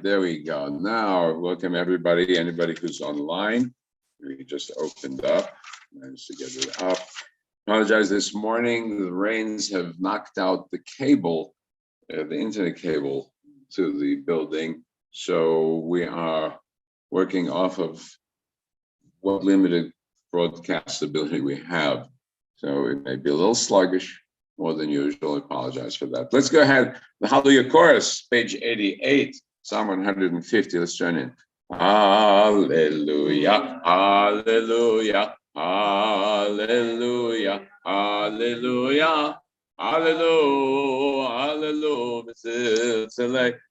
there we go. Now, welcome everybody, anybody who's online. We just opened up, managed to get it up. Apologize this morning, the rains have knocked out the cable, the internet cable to the building. So we are working off of what limited broadcast ability we have. So it may be a little sluggish, more than usual. I apologize for that. Let's go ahead. The Hallelujah Chorus, page 88, Psalm 150. Let's join in. Hallelujah, hallelujah, hallelujah, hallelujah, hallelujah, hallelujah,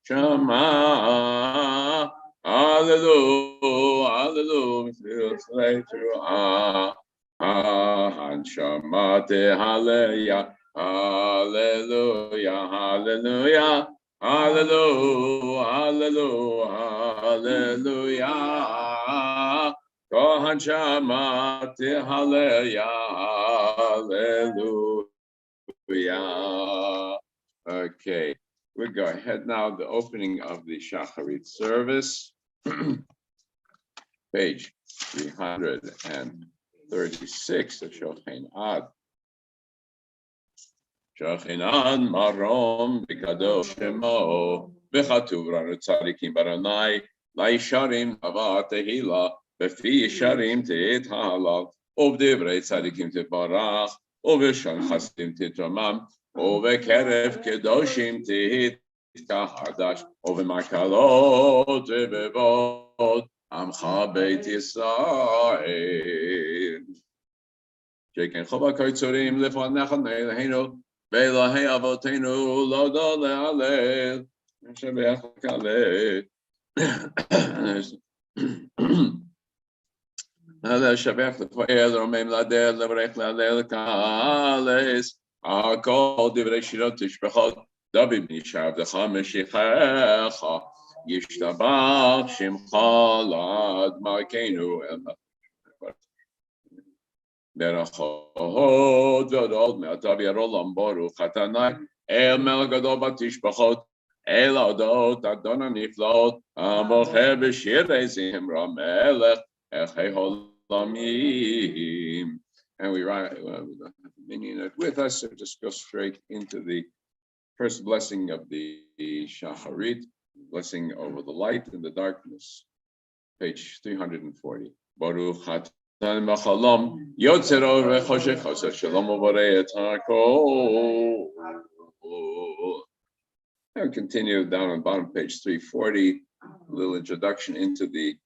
Shema, hallelujah, hallelujah, Hanshamate, hallelujah. Hallelujah, hallelujah, hallelujah, hallelujah, hallelujah. Kohan Shamati, hallelujah, hallelujah. Okay, we go ahead now. The opening of the Shacharit service, page 336 of Shochin Ad. Shachinan marom b'kadosh shemo v'chatuv ranu tzadikim baranai la'isharim hava tehila b'fi yisharim te'et ha'alav u'v'divrei tzadikim te'barach u'v'shan chasdim te'tramam u'v'kerev kedoshim te'et kahadash u'v'makalot u'v'vod amcha beit Yisrael Shekin chova koitzurim lefanecha ne'eleinu Ve'elahei avotenu lo dole alel Shebeach kaleh Alel shebeach lefoel Romem ladel levrech lalel kales Akol divrei shirot tishbechot David nishav decha meshichecha Yishtabach shimcha lad malkeinu el Berachot v'odot me'atav yarolam baruch Chatanai El melech gadol batishbachot El adot adona niflaot Amocher b'shirei zimra melech Echei holamim. And we write, we don't have the minion with us, so just go straight into the first blessing of the Shacharit, blessing over the light and the darkness, page 340. Baruch Chatanai Machalom Yotzero Rechoshech Choser Shalom Uvarei Et HaKol. And continue down on bottom page 340. A little introduction into the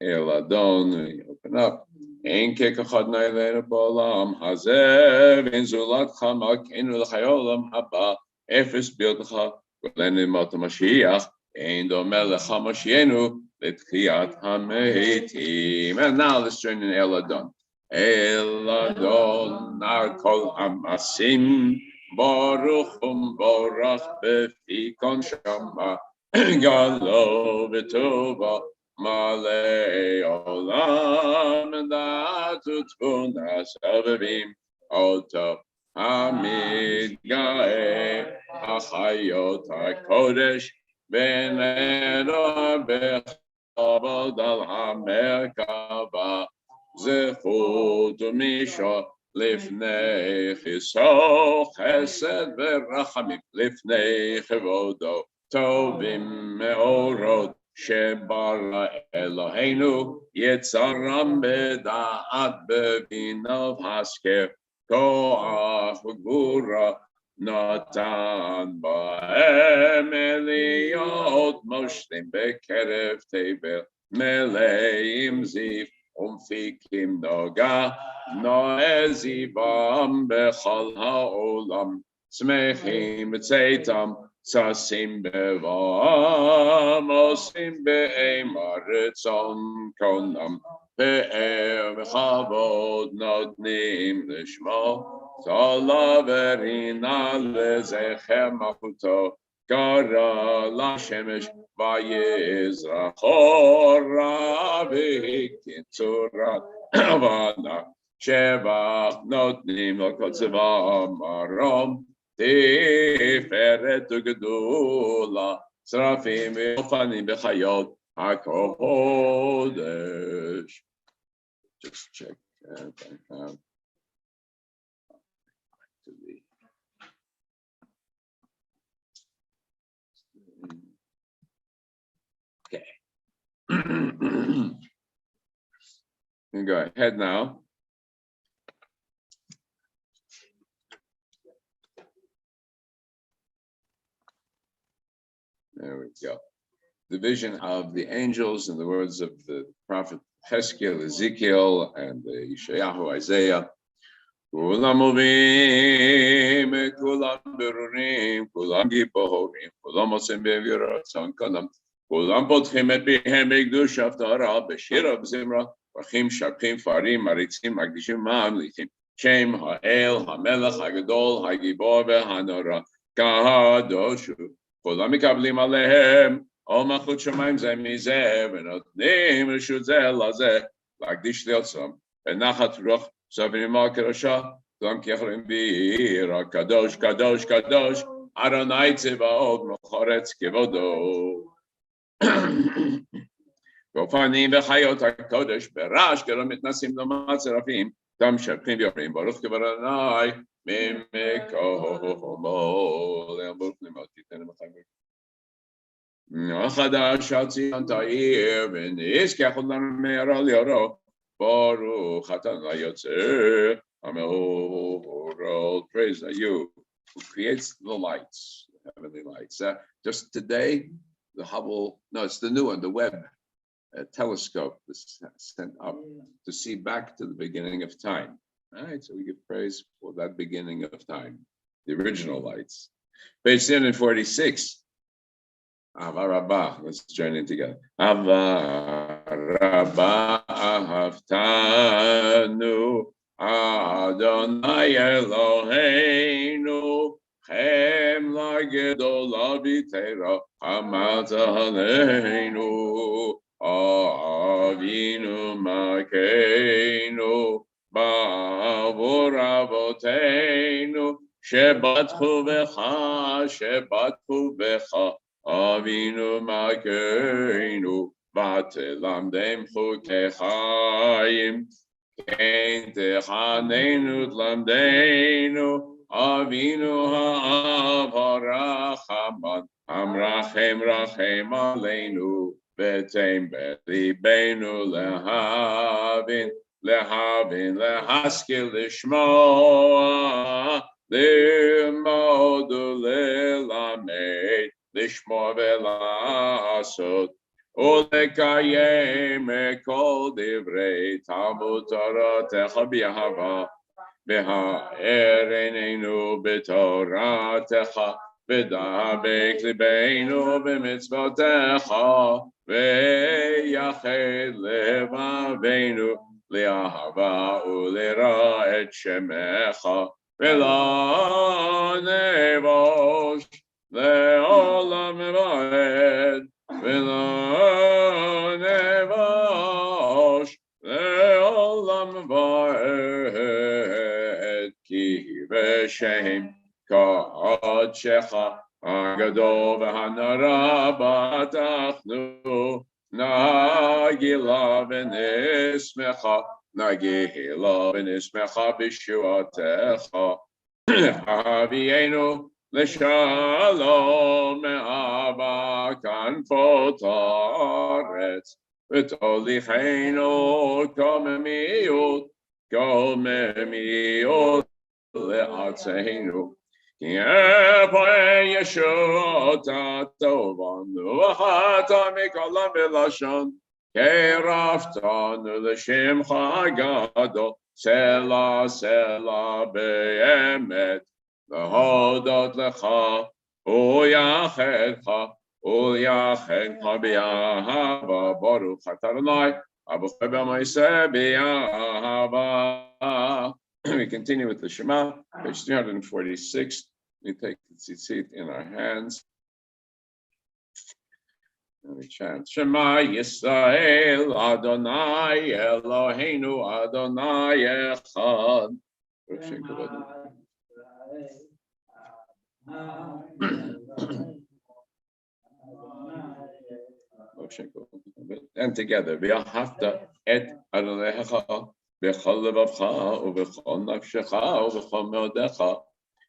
El Adon. We open up. Ein kekachad na'ilenu ba'olam hazeh v'inzulatcha malkeinu l'chayolam haba efes b'yodcha v'lenu mot Mashiach ein domeh lecha Mashienu. And now let's join in El Adon. El Adon Kol Hamasim Baruch Borach Befi Kon Shama Galo V'Tova Malei Olam Datu Tvunas Avivim Oto Hamid Gae Achayot HaKodesh V'Nero Bech Avod al HaMerkava Zechut u'misha Lifnei Chiso Chesed v'Rachamim Lifnei Chevodo Tovim Meorot Shebara Eloheinu Yetzaram B'da'at B'vinov Hasker Koach V'gura Natan ba'em Eliot Moshlim bekerev tevel Meleim ziv umfikim noga Noezibam bechal ha'olam Smechim tzeitam Tzasim bevam Osim be'em aretzon konam Pe'er v'chavod notnim l'shmo Talaverina lezecher machuto Kara lashemesh vayizrachora v'hikitzura avana Shevach notnim l'kotzeva marom Tiferet u'gedula Srafim Ve'ofanim Bechayot HaKodesh. Just check if I have to be. Okay. You go ahead now. There we go. The vision of the angels, in the words of the prophet Hezkel, Ezekiel, and Yeshayahu, Isaiah. Kulam movim, kulam berurim, kulam giborim, kulam osim beviratzon kadam, kulam potchim et pihem b'kdush haftarah, b'shira b'zimra, brachim, shapchim, farim, maritzim, magdishim, ma'amlichim, Shem ha'el, ha'melech, ha'gadol, ha'gibor, v'hanora, kadoshu, kulam mikablim alehem, all machut shamayim zeh mizeh, v'notnim reshut zeh lazeh, להקדיש לעצמם, בנחת רוח סברימה קדושה, כולם כיכולים ביר, הקדוש, קדוש, קדוש, אדוני צבאות מחורץ כבודו. ואופנים וחיות הקודש, ברעש כלא מתנסים למעט שרפים, גם שפכים ויורים, ברוך כבר אדוני, ממקומו, ברוך נמות, תיתן למחיים. החדש הציון תאיר ונזכח לנו מהרה ליאורו ברוך אתה ליוצר המאורות. Praise you who creates the lights, the heavenly lights. Just today the Hubble, no, it's the new one, the Webb telescope was sent up to see back to the beginning of time. All right, so we give praise for that beginning of time, the original lights. Page 346. Ava Rabbah, let's join in together. Ava Rabbah ahavtanu Adonai Eloheinu Chem lagedol avitera Hamata Aleinu Avinu Makeinu Ba'avur Avoteinu Shebatchu Becha Avinu Makeinu Batelamdem Chukei Chaim Kein Techanenu Tlamdeinu Avinu Ha'av HaRachaman Amrachem Rachem Aleinu Betem Belibeinu Lehavin Lehaskil Lishmoa Lilmod Lelamed לשמוע ולעשות ולקיים כל דברי תלמוד תורתך באהבה והאר עינינו בתורתך ודבק ליבנו במצוותיך ויחד לבבינו לאהבה ולרע את שמך ולא נבוש לעולם ועד ולא נבוש לעולם ועד כי בשם קודשך הגדול והנורא בטחנו נגילה ונשמחה בישועתך הביאנו לשלום מאהבה כנפות הארץ ותוליכנו קוממיות לארצנו כי פועל ישועות הטובנו וחטא מקלה בלשון קרבתנו לשמך הגדול סלה סלה באמת להודות לך ויחדך באהבה ברוך אתה אדוני אבוכי במעשה באהבה. We continue with the Shema, page 346. We take the tzitzit in our hands. And we chant Shema Yisrael Adonai Eloheinu Adonai Echad. and together, V'ahavta et Adonecha b'chol levavcha u'b'chol nafshecha u'b'chol meodecha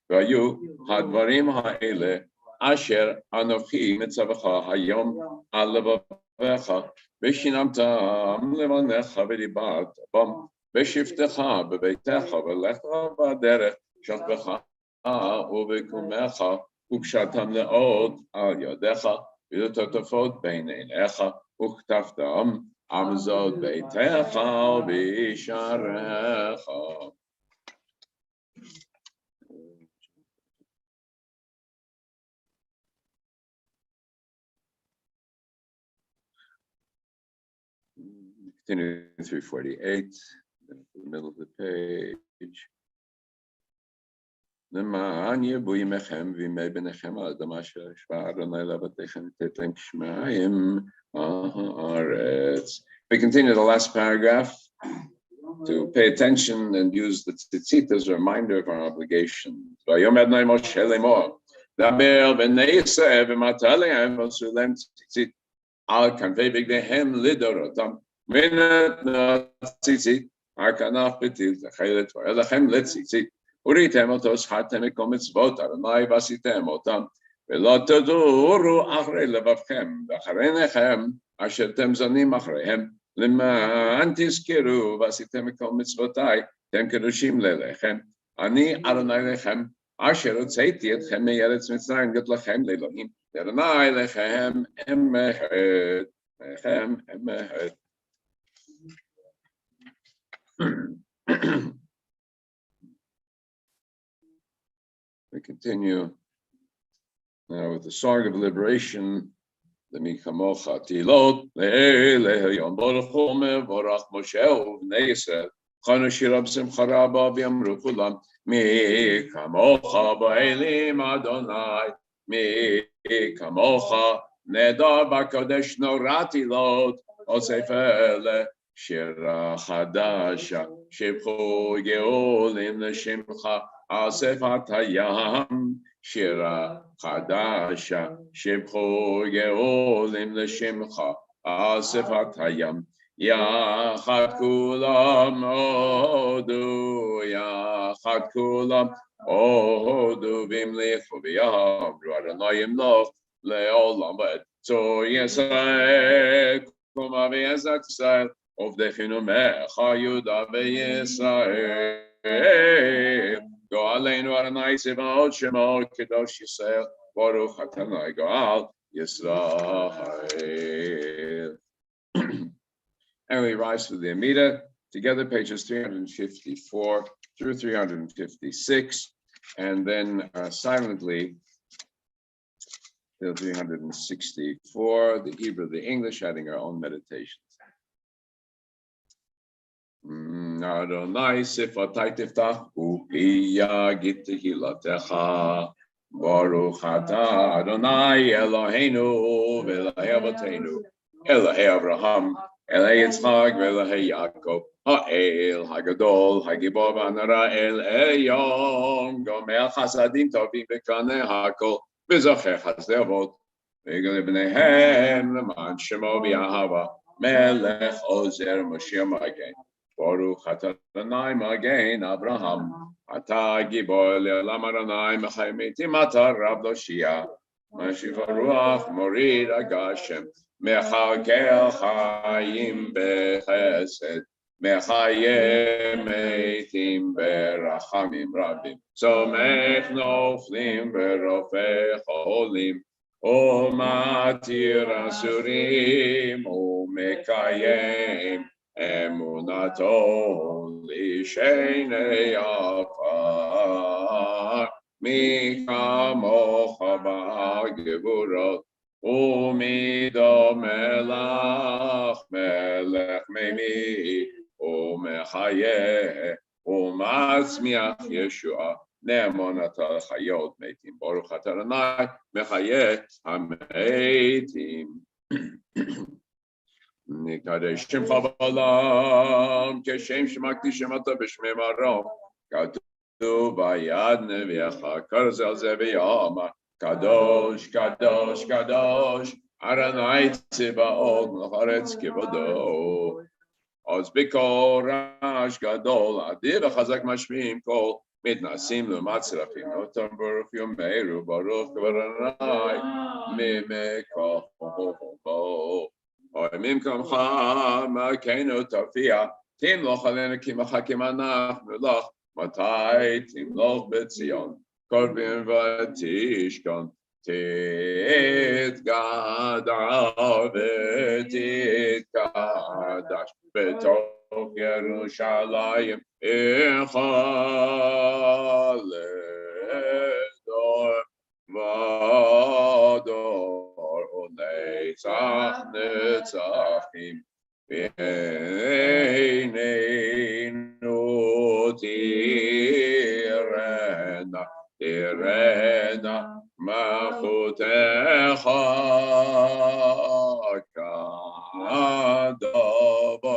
v'hayu hadvarim ha'ele asher anochi mitzavacha hayom al levavecha v'shinamtam levanecha v'dibat bam v'shiftecha b'beitecha v'lecha b'derech shachbecha u'b'kumecha u'kshatam le'od al yadecha v'yototofot b'neinecha u'ktaftam amzod beitecha v'isharecha. Continue 348, the middle of the page. למען יבואי מכם וימי בניכם על אדמה אשר השווה אדוני לאבותיכם לתת להם שמיים הארץ. We continue the last paragraph to pay attention and use the tzitzit as a reminder of our obligation. ויאמר אדוני משה לאמור, דבר בני ישראל ומטה להם ועשו להם ציצית על כנפי בגדיהם לדורותם ונתנה ציצית על כנף פתיל תכלת לכם לציצית וראיתם אותו שחטתם את כל מצוות אדוני ועשיתם אותם ולא תדורו אחרי לבבכם ואחרי עיניכם אשר אתם זונים אחריהם למען תזכרו ועשיתם את כל מצוותיי אתם קדושים ללכם אני אדוני לכם אשר הוצאתי אתכם מארץ מצרים להיות לכם לאלוהים אדוני לכם אמת לכם אמת. We continue now with the song of liberation. The Mikamocha Tilot Le'ele Yom Baruch Hu Mevorach Moshe Uvnei Yisrael Chanu Shirab Simcha Rabba V'yamru Kulam Mi Kamocha Ba'elim Adonai Mi Kamocha Nedar B'Kodesh Norati Lot Osef Ele Shira Chadasha Shibchu Geolim L'Shimcha Asefat Hayam Shira Chadasha Shibchu Geolim L'Shimcha Asefat Hayam Yachad Kulam Odu Yachad Kulam Odu V'imlichu V'yamru Adonai Yimloch Le'olam V'ed Tzor Yisrael Kuma V'yezak Yisrael Ovdechinu Mecha Yuda V'Yisrael Go Aleinu Adonai Tzivot Shemot Kedosh Yisrael Baruch Adonai Goal Yisrael. And we rise to the Amida, together pages 354 through 356, and then silently till 364, the Hebrew, the English, adding our own meditations. Adonai sifatai tiftach upiya git tehilatecha Baruch atah Adonai Eloheinu v'Elahei Avotenu Elahei Avraham Elahei Yitzchak v'Elahei Yaakov Ha'el Hagadol Hagibor v'Hanara El Elyon Gomel Chasadim Tovim v'Kaneh Hakol v'Zocher Chasdei Avot v'Yigdal B'neihem L'man Shemo v'Yahava Melech Ozer Moshiach Magen Baruch atah Adonai Magen Abraham Atah Gibor Le'olam Adonai Mechayim Meitim Atah Rab Loshia Mashiach Ruach Morid Agashem Mechakel Chayim Bechesed Mechayim Meitim Berachamim Rabim Somech Noflim Berofei Cholim Umatir Asurim Umekayim Emunato Lishenei Afar Mikamocha Ba'gevurot Umido Melach Melech Meimi Umechayeh Umatzmiach Yeshua Ne'emonata Chayot Meitim Baruch atah Adonai Mechayeh HaMeitim. Nikadesh Shemcha B'Olam Keshem Shemakdishim Ata B'Shmei Marom Katuv Vayad Nevi'echa Karzel Ze V'Yamar Kadosh Kadosh Kadosh Aranai Tzibaot L'Charetz Kivodo. Oz Bikol Rash Gadol Adir Chazak Mashmim Kol Mitnasim L'Matzrafim Otam Baruch Yomeru Baruch Kvaranai Mimeko Oimim Kamcha Makenu Tafia Tim Loch Alena Kimacha Kimanach Melach Matai Tim Loch Betzion Korvin Vatishkon Tit Gadar Tit Kadash Betov Yerushalayim Echalledor Vador Unetzach Netzachim V'eineinu Tirena Tirena Malchutecha Kadava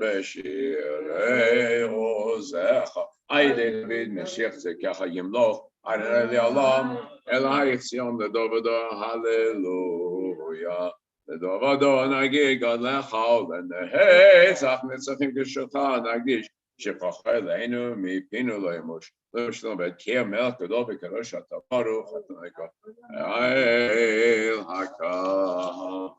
Beshirei Ozecha Aydei David Mashiach Zekacha Yimloch Adonai Le'olam Elai Tzion Ledovado Hallelujah Ledovado Nagig Alecha Lenehetzach Netzachim Geshocha Nagish Shepacha Leinu Mipinu Loimush Lushno Bet Kia Melch Gadol Bekadosh Ataparu Chatanaika El Hakadosh.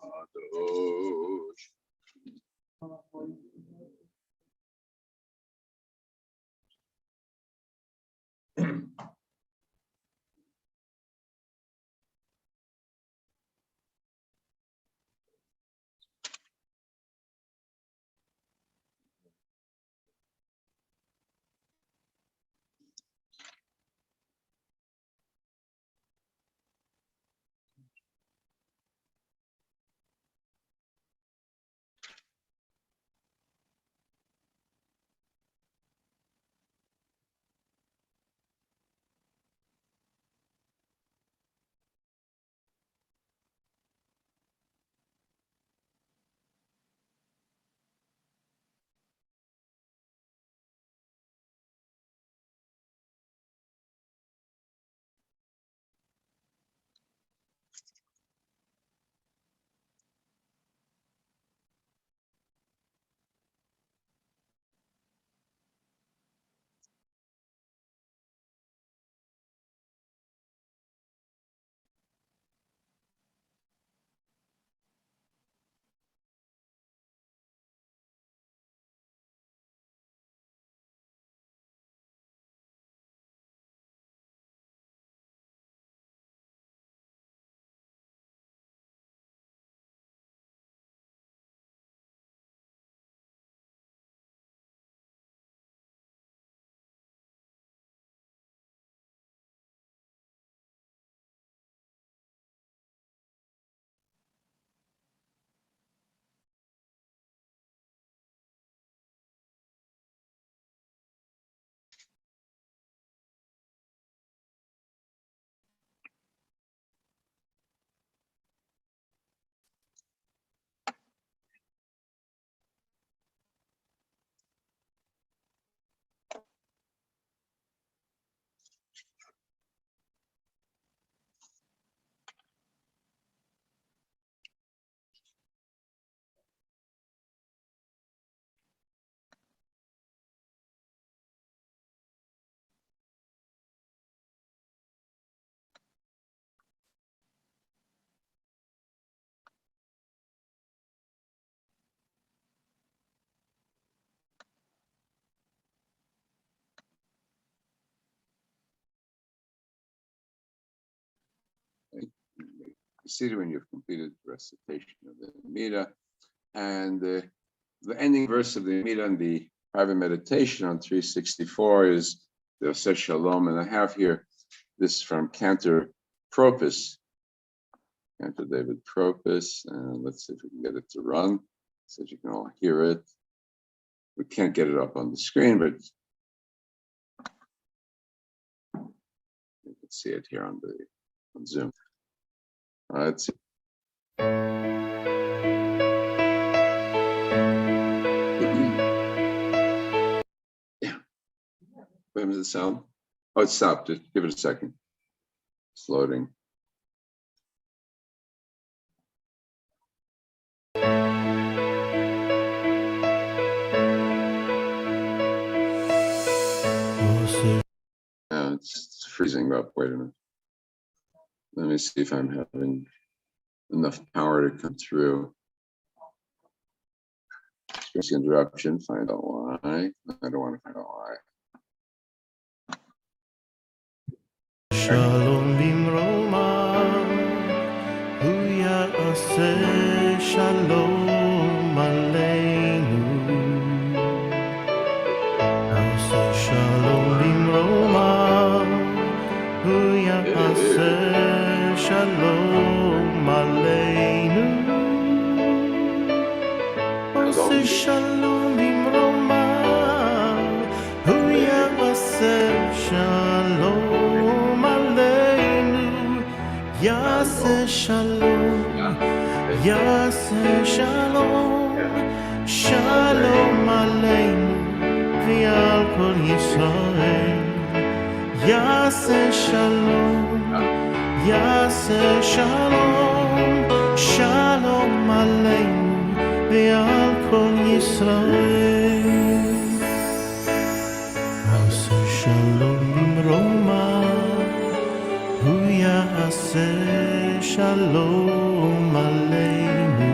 Consider when you've completed the recitation of the Midah, and the ending verse of the Midah and the private meditation on 364 is the Oseh Shalom, and I have here this from Cantor Propus, Cantor David Propus, and let's see if we can get it to run so that you can all hear it. We can't get it up on the screen, but you can see it here on Zoom. Let's see. Yeah. When does it sound? Oh, it stopped. Just give it a second. It's loading. freezing up. Wait a minute. Let me see if I'm having enough power to come through. Space interruption, find out why. I don't want to find out why. Shalom bimroma, hu ya'aseh shalom aleinu. Aseh shalom bimroma, hu ya'aseh shalom aleinu. Aseh shalom bimroma, hu ya'aseh shalom aleinu. Yaseh shalom, yaseh shalom, shalom aleinu v'al kol Yisrael. Yaseh shalom, yaseh shalom, shalom aleinu v'al kol Yisrael. Aseh shalom bimroma, hu ya'aseh shalom aleinu.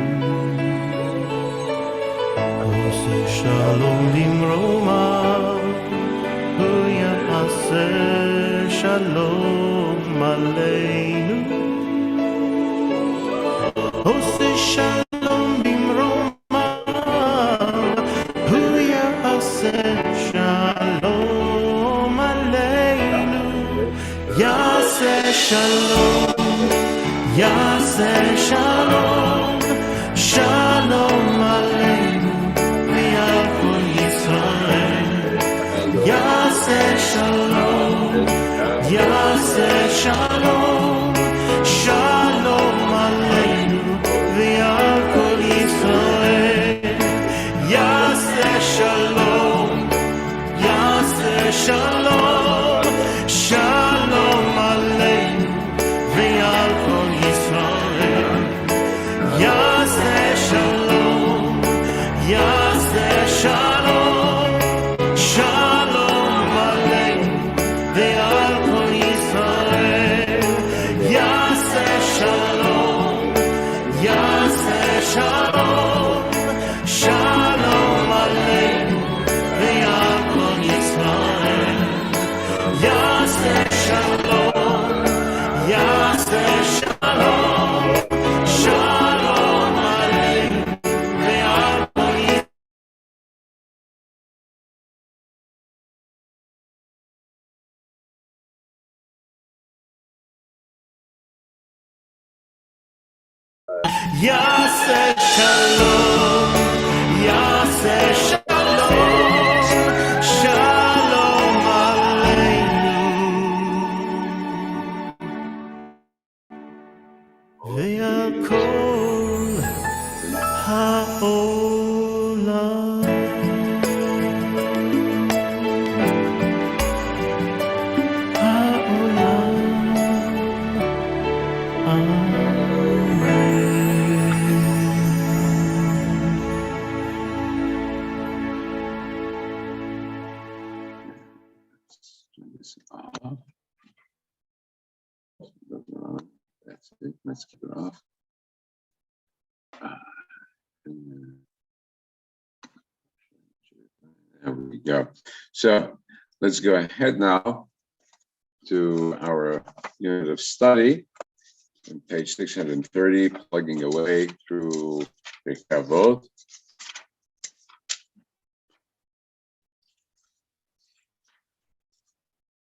Aseh shalom bimroma, hu ya'aseh shalom aleinu. Aseh shalom bimroma, hu ya'aseh shalom aleinu. Yaseh shalom, yaseh shalom, shalom aleinu v'al kol Yisrael. Yaseh shalom, yaseh shalom, shalom aleinu v'al kol Yisrael. Yaseh shalom, yaseh shalom, shalom aleinu v'al kol Yisrael. Yaseh shalom, yaseh shalom, shalom aleinu v'al kol Yisrael. Yaseh shalom, yaseh shalom, shalom aleinu v'al kol Yisrael. Yaseh shalom, yaseh shalom, shalom aleinu v'al kol Yisrael. Yaseh shalom, yaseh shalom, shalom aleinu v'al kol ha'olam. Turn this off. That's it. Let's keep it off. There we go. So let's go ahead now to our unit of study on page 630, plugging away through the Kavod.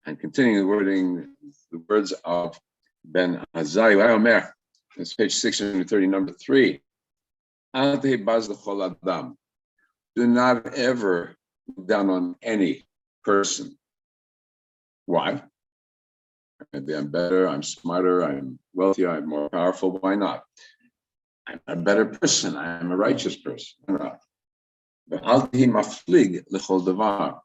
And continuing the words of Ben Azai, Omer, that's page 630, number 3. Al tehibaz l'chol adam. Do not ever look down on any person. Why? Maybe I'm better, I'm smarter, I'm wealthier, I'm more powerful. Why not? I'm a better person, I'm a righteous person. Why not? But al tehi maflig l'chol davar.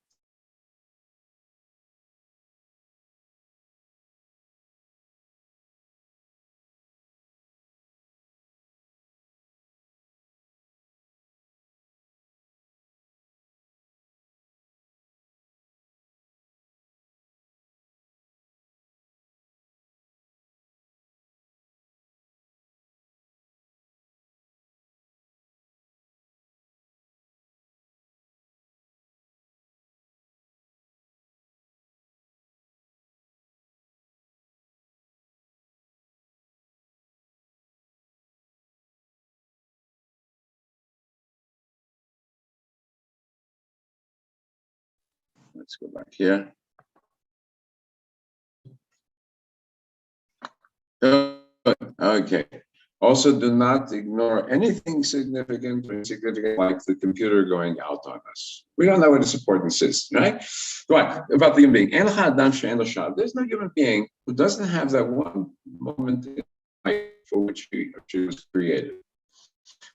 Let's go back here. Good. Okay. Also, do not ignore anything significant or insignificant like the computer going out on us. We don't know what its importance is, right? Right. About the human being. There's no human being who doesn't have that one moment in life for which she was created.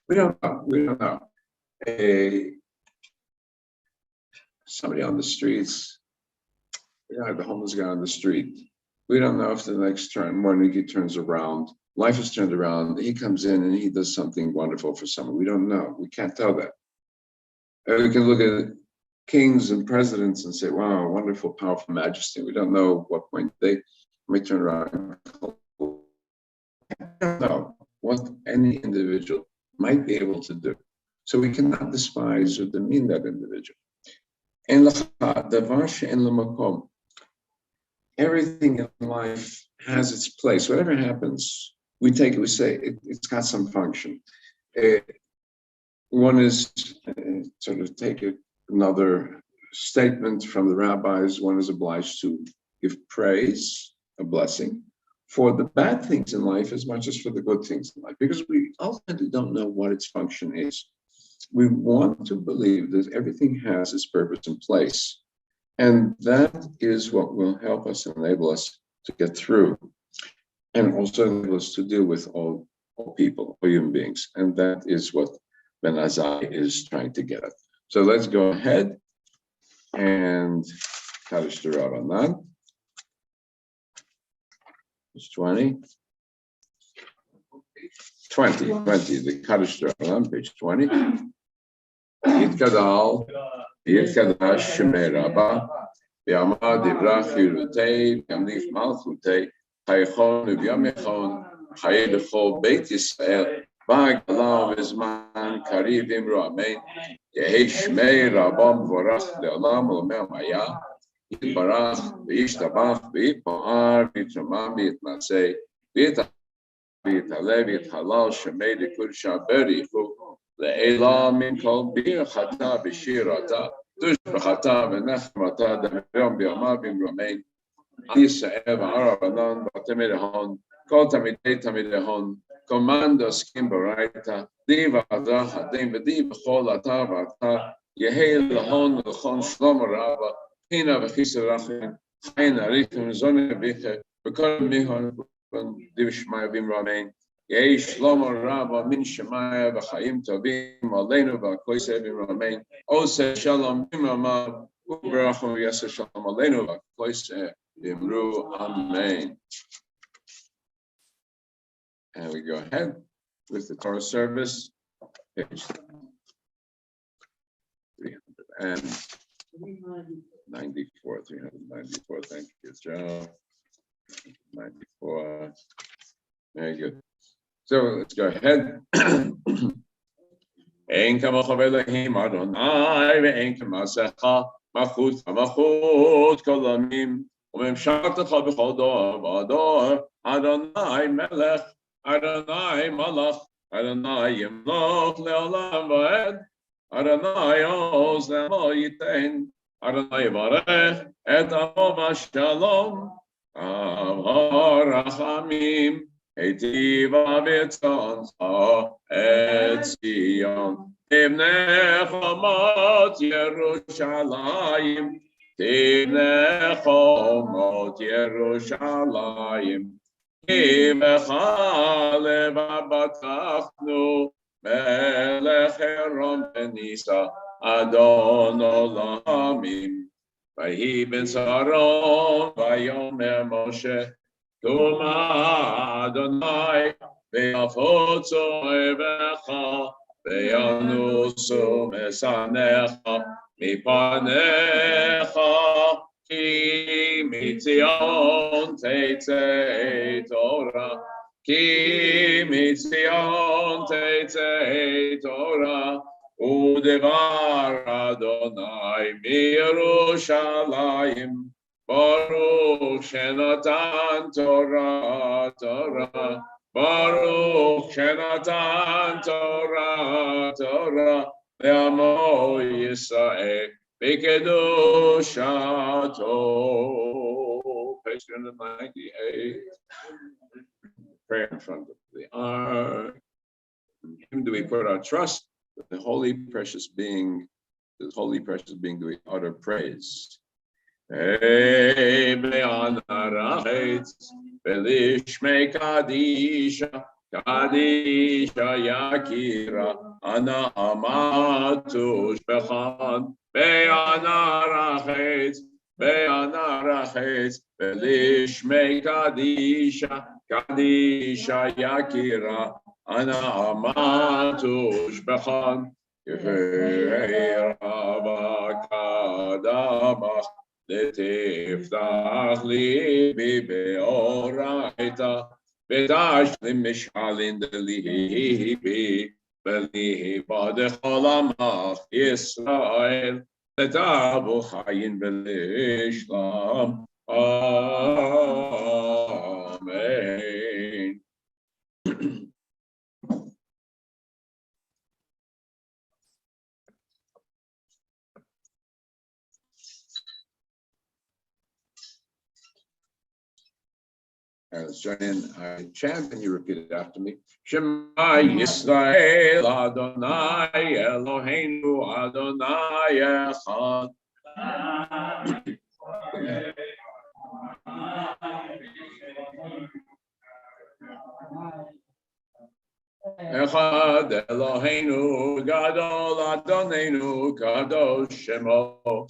We don't know. We don't know. Somebody on the streets, the homeless guy on the street. We don't know if the next morning he turns around, life is turned around, he comes in and he does something wonderful for someone. We don't know. We can't tell that. And we can look at kings and presidents and say, wow, wonderful, powerful majesty. We don't know what point they may turn around. We don't know what any individual might be able to do. So we cannot despise or demean that individual. Everything in life has its place. Whatever happens, we take it, we say it's got some function. One is sort of take another statement from the rabbis. One is obliged to give praise, a blessing, for the bad things in life as much as for the good things in life, because we ultimately don't know what its function is. We want to believe that everything has its purpose and place. And that is what will help us and enable us to get through, and also enable us to deal with all people, all human beings. And that is what Ben Azai is trying to get at. So let's go ahead and Kaddish the Rabbanan. It's 20, the Kaddish the Rabbanan, page 20. Yitkadal. Yitkadash Shemei Rabbah, Yamad Ibrach Yirutei, Yamnif Malchutei, Chaychon Uvyamechon, Chay Lechol Beit Yisrael, V'Hagala V'Zman Kariv Imru Amen, Yehi Shmei Rabbah V'Vorach Le'olam L'Omer Maya, Yitbarach V'Yishtabach V'Yitpo'ar V'Yitromam V'Yitnasei, V'Yitaleh V'Yithalal Shemei L'Kudsha Berichu, Le'ela min kol bir chata b'shirata, tush b'chata v'nechmata d'meyom b'yama b'mromein, Yisrael v'arabanan v'atemidehon, kol tamidehon, commando skim b'raita, di v'adra chadim v'di b'chol ata v'ata, yehei l'hon l'chon shlom rava, hina v'chisa rachin, chayin arichim zone v'che, v'kol mihon di v'shmaya b'mromein, Yei Shlomo Rabba min Shemaya v'chaim tovim aleinu v'koisei v'ramein oseh shalom b'mamav u'berachim v'yaseh shalom aleinu v'koisei v'imru amen. And we go ahead with the Torah service, page 394. Thank you, Joe. 94. Very good. So let's go ahead. Ein kamocha v'Elohim Adonai ve'ein k'maasecha malchut v'malchut kol amim u'memshaltecha b'chol dor v'ador Adonai melech Adonai malach Adonai yimloch le'olam va'ed Adonai oz le'amo yitein Adonai yivarech et amo v'shalom avor rachamim Eitiva v'tzoncha et Zion Tibnei chomot Yerushalayim Tibnei chomot Yerushalayim Ki b'cha levabatachnu Melech Heron v'nisa Adon olamim V'hi ben Saron v'yomer Moshe Tuma Adonai ve'afotzo evecha ve'yanusu mesanecha mipanecha ki mitzion teitzei Torah ki mitzion teitzei Torah u'devar Adonai miYerushalayim Baruch Shenatan Torah, Baruch Shenatan Torah, Le'amo Yisrael, Bekedushato. Page 198. Prayer in front of the ark. In him do we put our trust, the holy precious being, the holy precious being do we utter praise. Hey, be'anarachet, belishmei kadisha, kadisha yakira, ana amatu shbechan, be'anarachet, belishmei kadisha, kadisha yakira, ana amatu shbechan, Yehi Rabakadamach. Letefdach libi beoraita, v'tashlim mishalin delibi, v'lihiba dechol amach Yisrael, v'tavu chayin v'lishlam. Amen. Let's join in. I chant and you repeat it after me. Shema Yisrael Adonai Eloheinu Adonai Echad. Echad Eloheinu Gadol Adonenu Kadosh Shemot.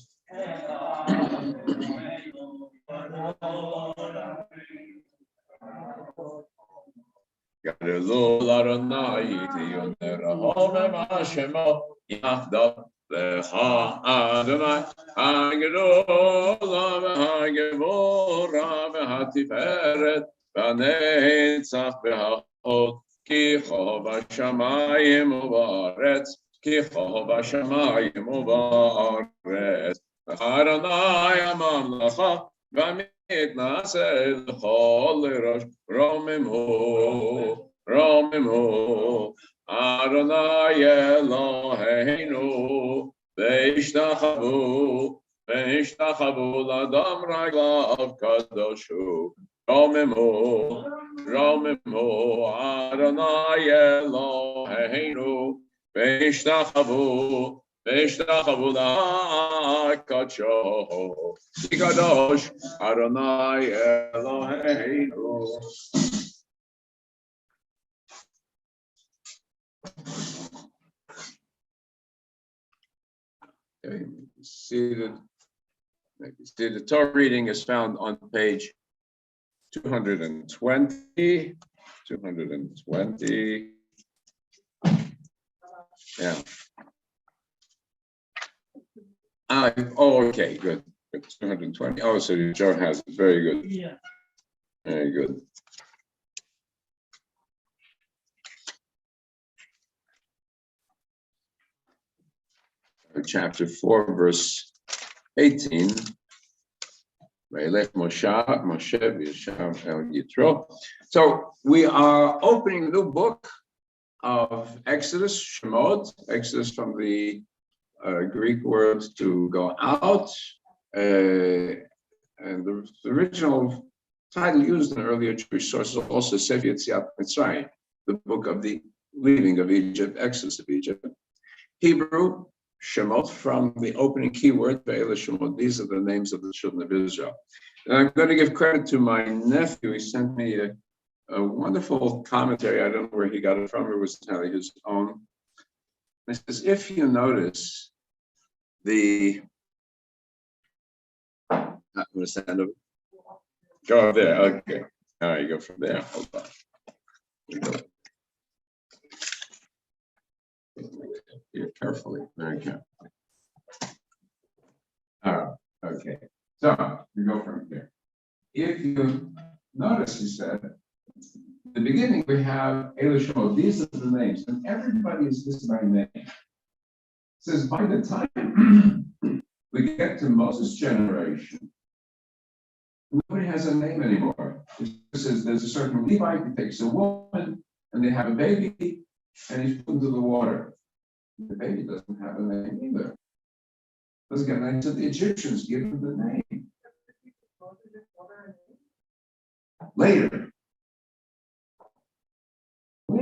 Gadolul Adonai Tiyoner Homem Hashemot Yachdav Lecha Adonai HaGedola v'HaGevora v'HaTiferet v'Netzach v'Ha'od Ki Chov HaShamayim u'Ba'aretz Ki Chov HaShamayim u'Ba'aretz Adonai HaMamlecha v'Mitnaseh l'chol l'rosh Romimhu Adonai Eloheinu Ve'ishtachavu l'adam raglav kadoshu Romimhu Adonai Eloheinu Ve'ishtachavu l'akadsho Kadosh Adonai Eloheinu. Okay, seated. The Torah reading is found on page 220. 220. Yeah. Okay, good. 220. Oh, so Joe has it. Very good. Yeah. Very good. Chapter 4, verse 18. So we are opening a new book of Exodus, Shemot, Exodus from the Greek word to go out. And the original title used in earlier Jewish sources also Sefer Yetziat Mitzrayim, the book of the leaving of Egypt, Exodus of Egypt. Hebrew, Shemot, from the opening keyword, Ve'ela Shemot. These are the names of the children of Israel. And I'm going to give credit to my nephew. He sent me a wonderful commentary. I don't know where he got it from. It was entirely his own. It says, if you notice the... I'm going to stand over. Go over there. Okay. All right, you go from there. Hold on. Here carefully, very carefully. All right, okay. So we go from here. If you notice, he said, in the beginning we have Elishmo. These are the names, and everybody is listed by name. It says by the time we get to Moses' generation, nobody has a name anymore. It says there's a certain Levite who takes a woman, and they have a baby, and he's put into the water. The baby doesn't have a name either. Let's get back to the Egyptians, give them the name. Later, we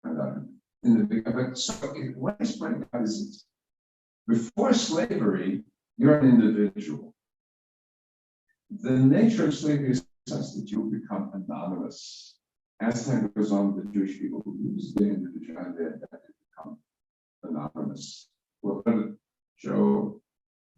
find out in the big, but so what is pointing out is this. Before slavery, you're an individual. The nature of slavery is such that you become anonymous. As time goes on, the Jewish people lose their individuality and become anonymous. Well, Joe,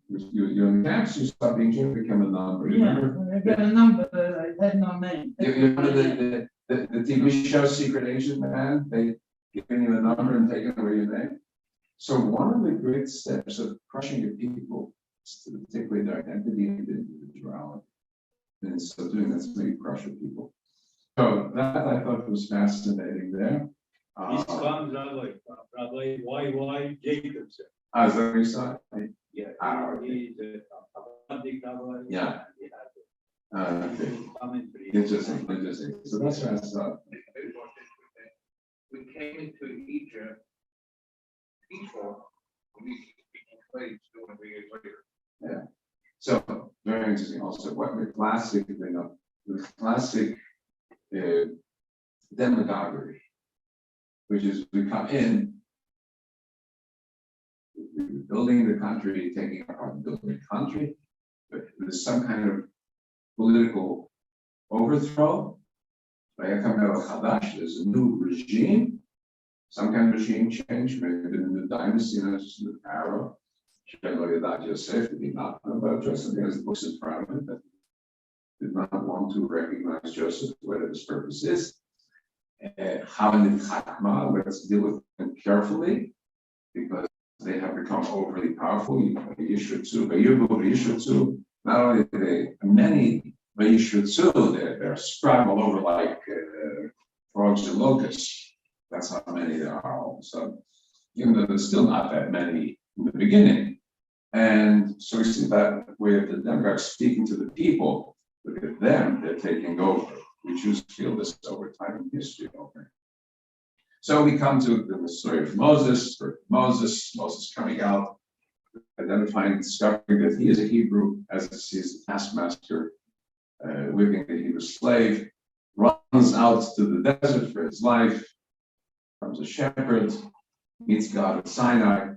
you're in camps, you start being Jew, become a number. Yeah, I got a number, I had no name. You remember the TV show Secret Agent Man? They giving you a number and taking away your name. So one of the great steps of crushing your people is to take away their identity and individuality. And so doing that's how you crush your people. So that I thought was fascinating there. This comes out like Rabbi Y. Jacobson. As a result, Yeah, okay. he's a Rabbi. Yeah. Okay. Commentary. Interesting. So that's what I thought. We came into Egypt peaceful, we became slaves 200 years later. Yeah. So very interesting. Also, what the classic, the classic demagoguery, which is we come in, we're building the country, taking apart building the country, but there's some kind of political overthrow. There's a new regime, some kind of regime change, maybe a new dynasty, just the pharaoh. Joseph did not know about Joseph because the books in front of him that did not want to recognize Joseph, whatever his purpose is. Let's deal with them carefully because they have become overly powerful. Not only do they, many they're spread all over like frogs and locusts. That's how many there are all of a sudden. Even though there's still not that many in the beginning. And so we see that way of the demagogue speaking to the people. Look at them, they're taking over. We choose to feel this over time in history. Okay. So we come to the story of Moses coming out, identifying, discovering that he is a Hebrew, as he sees the taskmaster whipping the Hebrew slave, runs out to the desert for his life, becomes a shepherd, meets God at Sinai,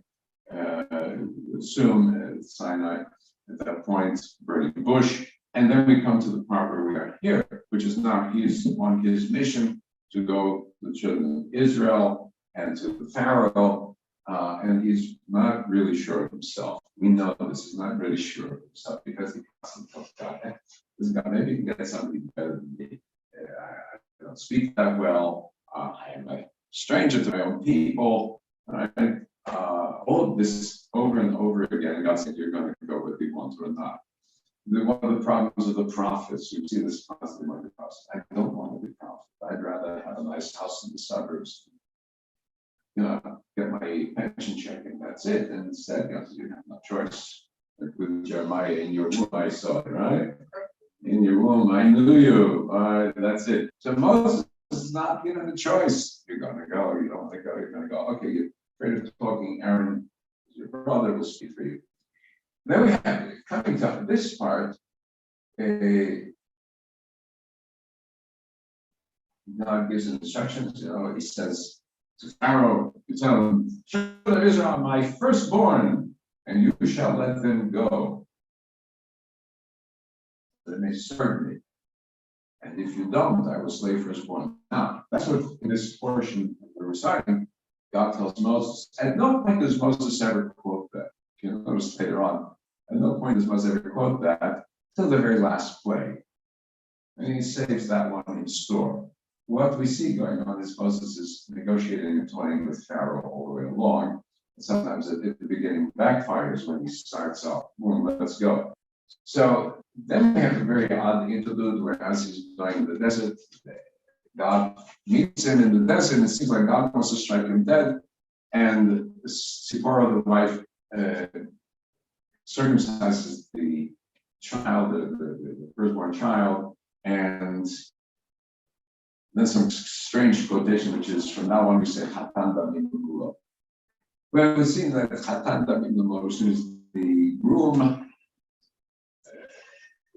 assume at Sinai, at that point, burning bush, and then we come to the part where we are here, which is now he's on his mission to go to the children of Israel and to the Pharaoh, and he's not really sure of himself. We know this, he's not really sure of himself because he constantly tells God, this guy, maybe you can get somebody better than me. I don't speak that well. I am a stranger to my own people. Right? All of this over and over again, and God said, you're going to go whether you want to or not. One of the problems of the prophets, you see this constantly with the prophets. I don't want to be a prophet. I'd rather have a nice house in the suburbs, get my pension check, and that's it. And instead, God said, you have no choice. Like with Jeremiah, in your womb I saw it, right? In your womb, I knew you. That's it. So Moses is not given a choice. You're going to go, you don't want to go, you're going to go. Okay, you're afraid of talking, Aaron, your brother will speak for you. Then we have, coming to this part, God gives instructions, he says to Pharaoh, you tell him, children of Israel, my firstborn, and you shall let them go. They may serve me. And if you don't, I will slay firstborn. Now, that's what in this portion we're reciting, God tells Moses. At no point does Moses ever quote that. If you notice later on, at no point does Moses ever quote that till the very last plague. And he saves that one in store. What we see going on is Moses is negotiating and toying with Pharaoh all the way along. And sometimes at the beginning backfires when he starts off, let's go. So then we have a very odd interlude where as he's going in the desert, God meets him in the desert, and it seems like God wants to strike him dead. And Zipporah, the wife, circumcises the child, the firstborn child, and then some strange quotation, which is from now on we say Hatan Damim Gulo. Well, we've seen that Hatan Damim Gulo, as soon as the groom,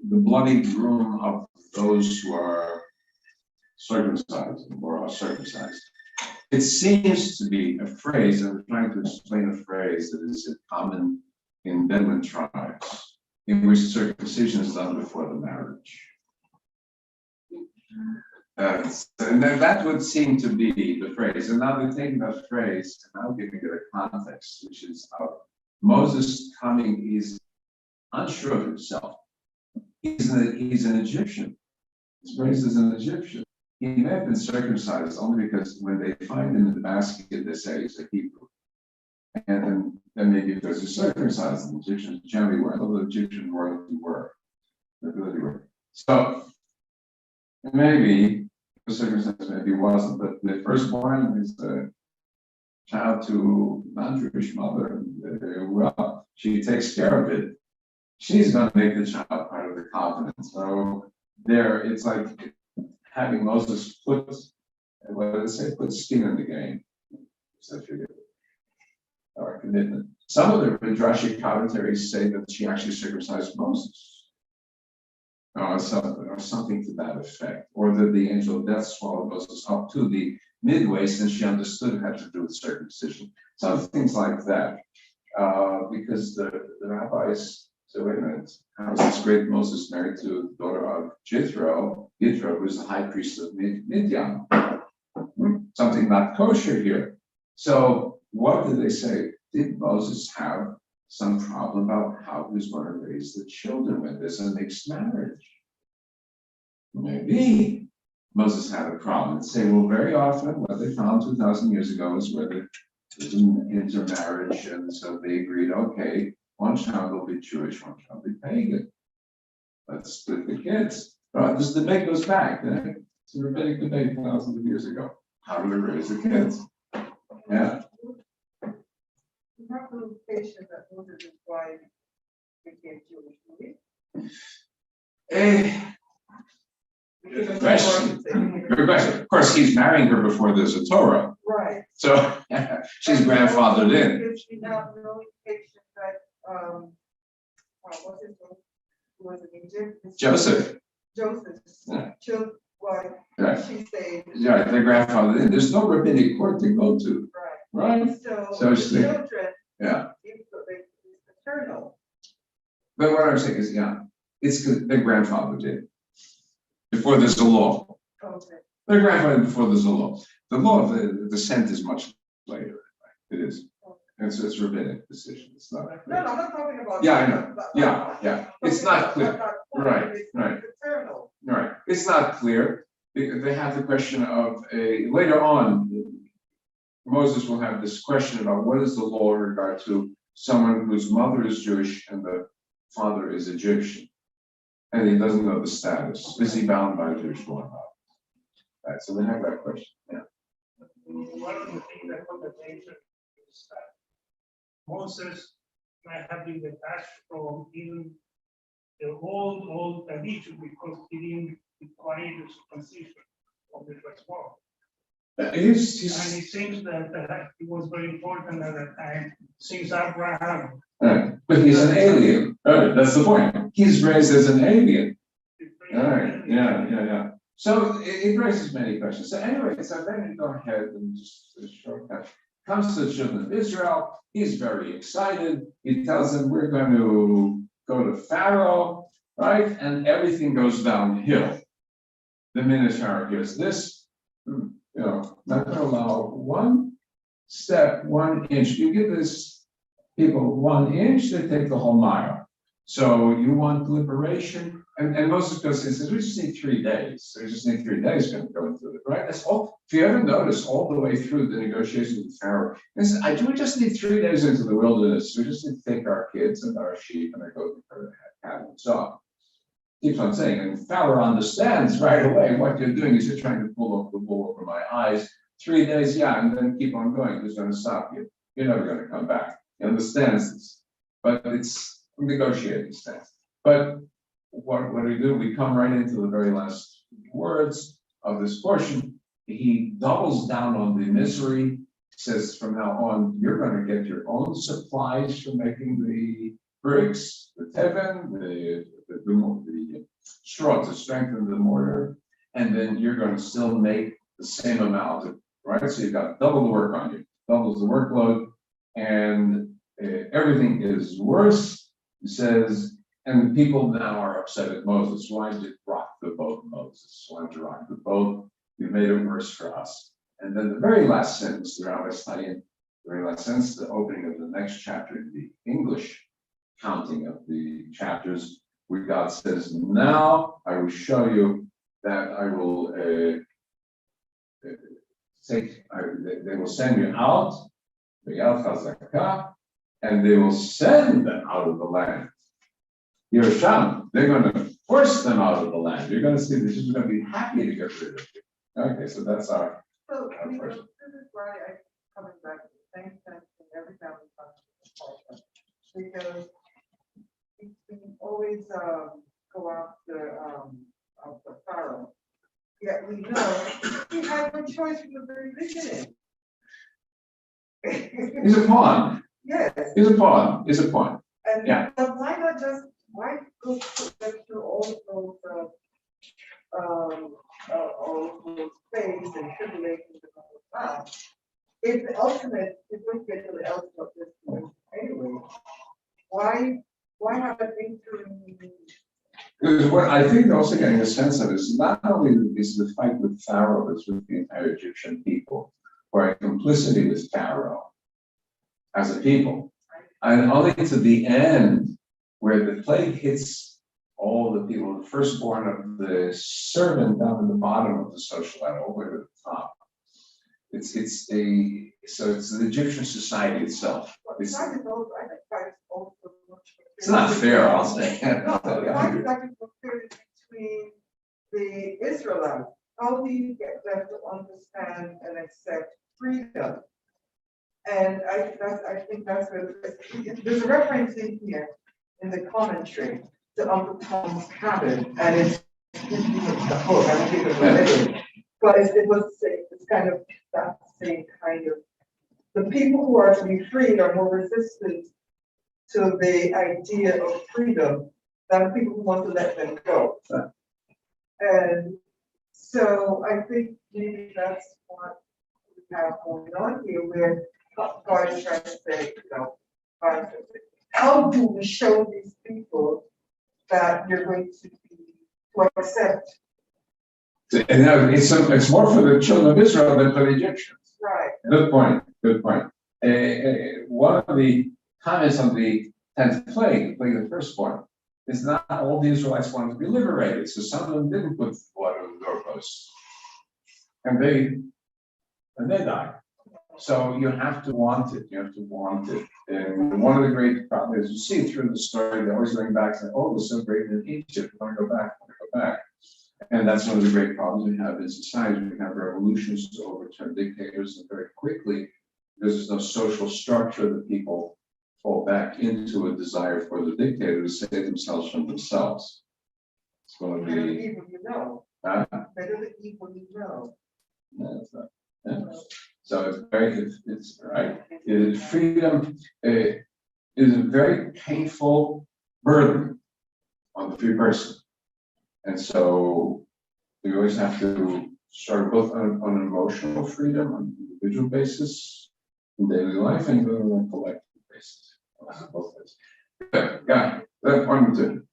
the bloody groom of those who are circumcised or are circumcised. It seems to be a phrase, I'm trying to explain a phrase that is common in Bedouin tribes, in which circumcision is done before the marriage. And that would seem to be the phrase. And now they're taking that phrase and now giving it a context, which is Moses coming, he's unsure of himself. He's an Egyptian. His raised as an Egyptian. He may have been circumcised only because when they find him in the basket, they say he's a Hebrew. And then maybe because he's circumcised, the Egyptians generally were, although the Egyptian royalty were. They really were. So maybe the circumcised, maybe wasn't, but the firstborn is a child to non-Jewish mother. Well, she takes care of it. She's going to make the child part of the covenant. So there, it's like having Moses put, what did it say? Put skin in the game. So forget it. Or commitment. Some of the Midrashic commentaries say that she actually circumcised Moses. Or something to that effect. Or that the angel of death swallowed Moses up to the midway since she understood it had to do with circumcision. Some things like that. Because the rabbis, so wait a minute, how is this great Moses married to the daughter of Jethro, who was the high priest of Midian? Something not kosher here. So what did they say? Did Moses have some problem about how he was going to raise the children when there's a mixed marriage? Maybe Moses had a problem. And say, well, very often what they found 2,000 years ago is where there was an intermarriage, and so they agreed, okay, one child will be Jewish, one child will be pagan. Let's split the kids. Right? This debate goes back. It's a rabbinic debate thousands of years ago. How do we raise the kids? Yeah. You have the location that Moses' wife became Jewish, Good question. Good question. Of course, he's marrying her before there's a Torah. right? So she's grandfathered in. If she have no indication that, what's his name? Who was in Egypt? Joseph. Joseph's Yeah. wife, Right. she stayed. Yeah, they're grandfathered in. There's no rabbinic court to go to. Right. Right? So So the she- children, Yeah. it's paternal. But what I'm saying is, yeah, it's because their grandfather did. Before there's a law. Okay. Their grandfather before there's a law. The law of the descent is much later. It is. And so it's a rabbinic decision. It's not. No, I'm not talking about. Yeah, I know. Yeah. It's not clear. Right, It's right. paternal. Right, it's not clear, because they have the question of later on, Moses will have this question about what is the law in regard to someone whose mother is Jewish and the father is Egyptian. And he doesn't know the status. Is he bound by Jewish law or not? Right, so they have that question, yeah. One of the things that put the danger is that Moses might have been detached from even the old tradition because he didn't require the circumcision of the firstborn. And it seems that it was very important at that time, since Abraham. Right. But he's an alien. Right, that's the point. He's raised as an alien. All right, yeah. So it raises many questions. So anyway, so then you go ahead and just a shortcut. Comes to the children of Israel. He's very excited. He tells them, we're going to go to Pharaoh, right? And everything goes downhill. The minute Pharaoh hears this, not going to allow 1 step, 1 inch. You give this people 1 inch, they take the whole mile. So you want liberation, and Moses goes and says, we just need 3 days. We just need 3 days to go into it, right? That's all. If you ever notice, all the way through the negotiations with Pharaoh, he says, we just need 3 days into the wilderness. We just need to take our kids and our sheep and our goat and our cattle and so on. Keeps on saying, and Pharaoh understands right away what you're doing is you're trying to pull the wool over my eyes. 3 days, yeah, and then keep on going. Who's going to stop you? You're never going to come back. He understands this, but it's negotiating stance. But what do? We come right into the very last words of this portion. He doubles down on the misery. Says from now on, you're going to get your own supplies for making bricks, the teven, the straw to strengthen the mortar, and then you're going to still make the same amount, right? So you've got double the work on you, doubles the workload, and everything is worse. He says, and the people now are upset at Moses. Why did you rock the boat, Moses? Why did you rock the boat? You made it worse for us. And then the very last sentence, the very last sentence, the opening of the next chapter in the English counting of the chapters, where God says, now I will show you that I will they will send you out, and they will send them out of the land. Yerusham, they're going to force them out of the land. You're going to see they're just going to be happy to get rid of you. Okay, so that's our. So, Of course. this is why I coming back to the same sentence every time we talk about Parshat. Because we always go after the Pharaoh. Yet we know he had no choice from the very beginning. He's a pawn. Yes. He's a pawn. He's a pawn. And Yeah. but why not just why go through all those pains and tribulations and all of that? If the ultimate, if we get to the ultimate of this point anyway, why have it been through? Because what I think they're also getting a sense of is not only is the fight with Pharaoh, but it's with the entire Egyptian people, who are in complicity with Pharaoh as a people. And only to the end, where the plague hits all the people, the firstborn of the servant down at the bottom of the social ladder, all the way to the top. It's the Egyptian society itself. It's not fair, I'll say. No, why is that between the Israelites? How do you get them to understand and accept freedom? And I think that's where there's a reference in here in the commentary to Uncle Tom's Cabin, and it's the book. I don't think it was but it's kind of that same kind of. The people who are to be freed are more resistant to the idea of freedom than people who want to let them go. And so I think maybe that's what we have going on here, where God is trying to say, how do we show these people that you're going to accept? And it's more for the children of Israel than for the Egyptians. Right. Good point. Good point. One of the comments on the 10th plague, the plague of the firstborn, is not all the Israelites wanted to be liberated. So some of them didn't put blood on the doorposts, and they died. So you have to want it. You have to want it. And one of the great problems, you see through the story, they're always going back and saying, "Oh, it was so great in Egypt. I want to go back. I want to go back." And that's one of the great problems we have in society. We have revolutions to overturn dictators, and very quickly, because there's no social structure, that people fall back into a desire for the dictator to save themselves from themselves. It's going to Better the be. evil you know. Better the evil you know. So it's very, it's right. Freedom is a very painful burden on the free person. And so we always have to start both on an emotional freedom, on an individual basis, in daily life, and on a collective basis. Both ways. Yeah, that one too.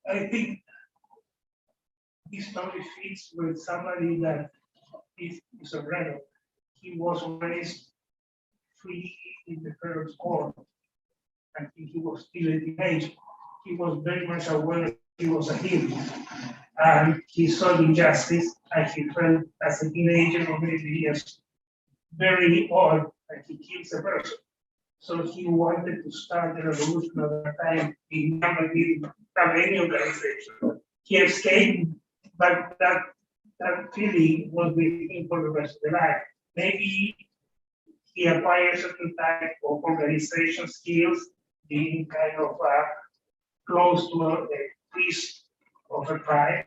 I think this story fits with somebody that is a rebel. He was raised free in the parents' court. I think he was still a teenager. He was very much aware he was a hero. And he saw injustice, and he felt as a teenager, or maybe years, very odd that he kills a person. So he wanted to start the revolution at that time. He never did have any organization. He escaped, but that feeling was with him for the rest of the life. Maybe he acquired certain type of organization skills, being kind of close to a priest of a tribe.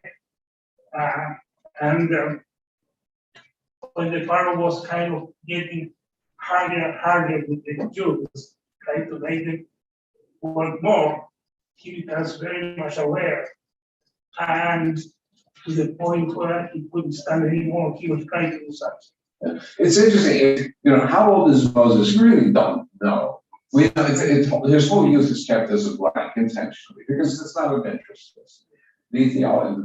When the Pharaoh was kind of getting harder and harder with the Jews, trying to make them want more, he was very much aware. And to the point where he couldn't stand anymore, he was trying to do something. It's interesting, how old is Moses? We really don't know. His whole youth is kept as a blank intentionally, because it's not of interest to us. The theology,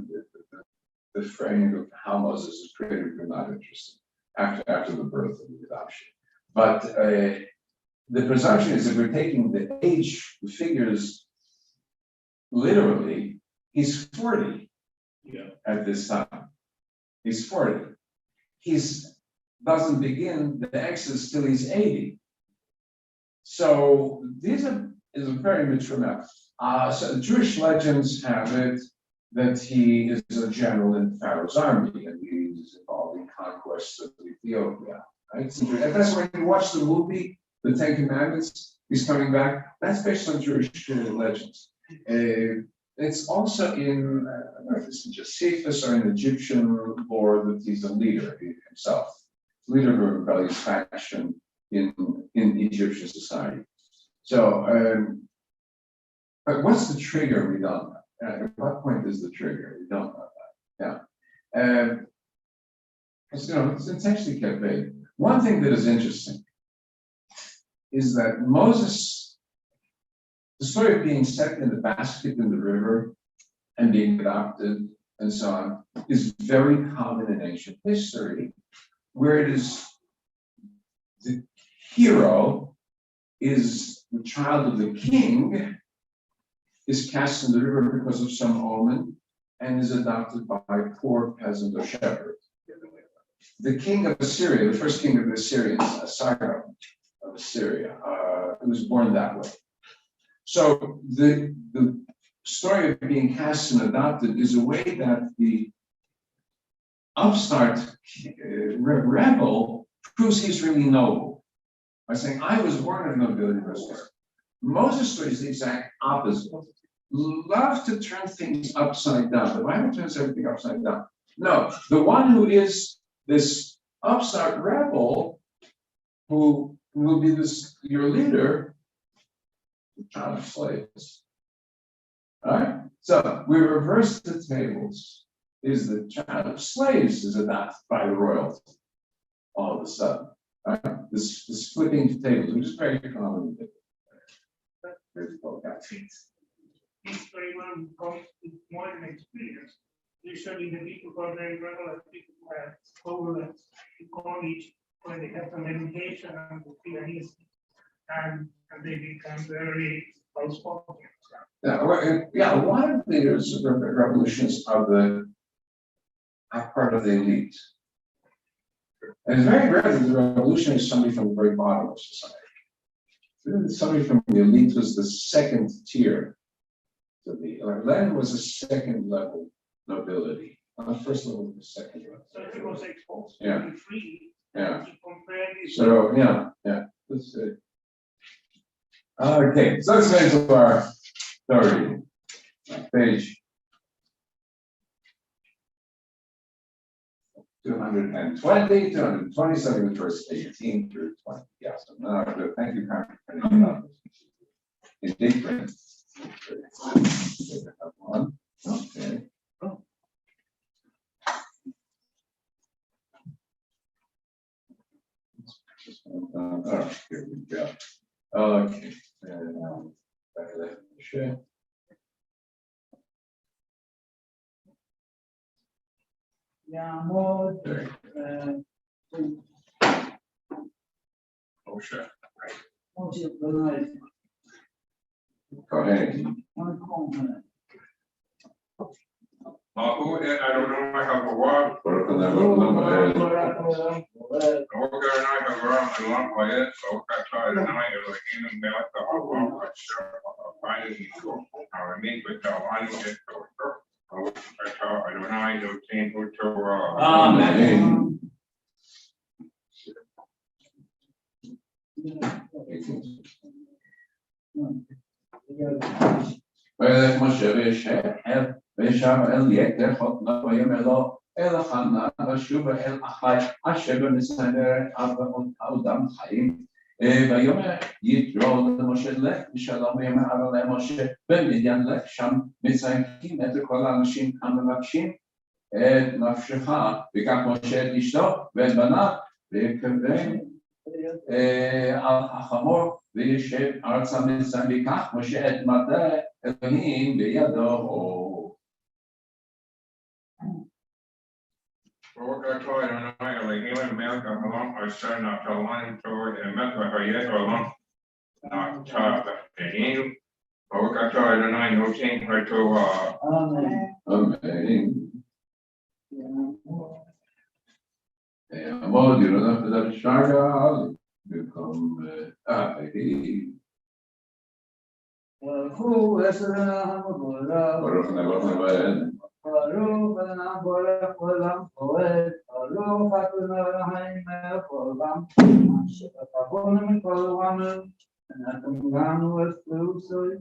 the framing of how Moses is created, we're not interested after the birth and the adoption. But the presumption is that we're taking the age, the figures literally, he's 40 at this time. He's 40. Doesn't begin the Exodus till he's 80. So is a very mature man. So Jewish legends have it that he is a general in Pharaoh's army and he's involved in conquests of Ethiopia. Right? And that's when you watch the movie, The Ten Commandments, he's coming back. That's based on Jewish legends. It's also in, I don't know if it's in Josephus or in Egyptian lore that he's a leader himself, leader of a rebellious faction in Egyptian society. So, but what's the trigger? We don't know. At what point is the trigger? We don't know that. Yeah. It's intentionally kept vague. One thing that is interesting is that Moses, the story of being set in the basket in the river and being adopted and so on, is very common in ancient history, where it is the hero is the child of the king, is cast in the river because of some omen, and is adopted by a poor peasant or shepherd. The king of Assyria, the first king of the Assyrians, Cyrus of Assyria, was born that way. So the story of being cast and adopted is a way that the upstart rebel proves he's really noble by saying, I was born of nobility. Moses' story is the exact opposite. Love to turn things upside down. The Bible turns everything upside down. No, the one who is this upstart rebel, who will be your leader, the child of slaves. All right? So we reverse the tables. Is the child of slaves is adopted by the royalty all of a sudden. Right? This flipping the tables, which is very common. History will come with more than experience. Usually the people who are very regular people who have school and college, when they have some education and they feel easy, and they become very outspoken. Yeah, a lot of leaders of revolutions are part of the elite. And it's very rare that the revolution is somebody from the very bottom of society. Somebody from the elite was the second tier. Lenin was a second level nobility. On the first level, the second level. So he was exposed Yeah. to be free. Yeah. To compare this. So yeah. That's it. Okay, so let's go into our story. Page 220, 227, verse 18 through 20. Yeah, so now thank you, Carmen, for printing it out. In big print. One. Okay. Here we go. Okay. Share. יעמוד, Moshe. משה בני, Go ahead. מקום, I don't know, I have a walk. Baruch Adonai Eloheinu I have around the long way, so I try to night of the kingdom, they like the whole world, but sure, find it in school. I meet with the line, get to I don't know, I do change to, Amen. וילך משה וישב אל יתר חותנו ויאמר לו אל החנה ושוב אל אחי אשר במסנרת עודם חיים ויאמר יתרו למשה לך לשלום ויאמר אבל למשה במדיין לך שם מצייקים את כל האנשים המבקשים את נפשך ויקח משה את אשתו ואת בניו ויקרב על החמור וישב ארצה מצרים ויקח משה את מטה אלוהים בידו. Baruch atah Adonai Eloheinu melech haolam asher natan Torah emet v'hayet olam natan v'cheinu. Baruch atah Adonai noten haTorah. Amen. Amen. עמוד ירדף בדף שרגל במקום ברוך אשרנה המבורך. ברוך נבואן ברוך אדוני בורא עולם פועל. ברוך אדוני אלוהים מלך העולם. אשר כבודנו מכל עולמנו. ונתן לנו את פרוסוי.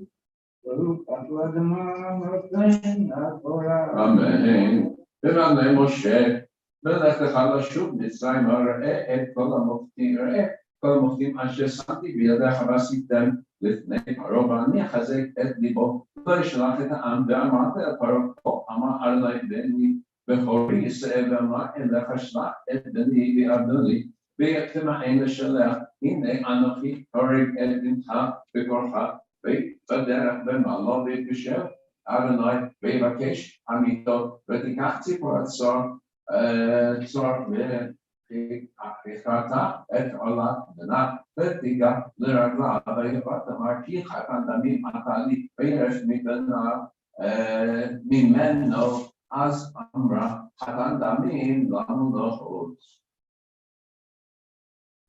ברוך אדוני מלכנו התורה. אמן. ובאמר משה ולך לך לשוב מצרים וראה את כל המופתים אשר שמתי בידיך ועשיתם לפני פרעה ואני אחזק את ליבו לא ישלח את העם ואמרת אל פרעה כה אמר אדוני בני בכורי ישראל ואמר אליך שלח את בני ויעבדו לי ויתמען לשלח הנה אנוכי הורג את בנך בכורך ובדרך במעלה ויתקשר אדוני ויבקש עמיתו ותיקח ציפור הצור והכרת את עולת בנה ותיגע לרגלה ויפת אמר כי חתן דמים אתה לי וירש ממנו אז אמרה חתן דמים לנו לא חוץ.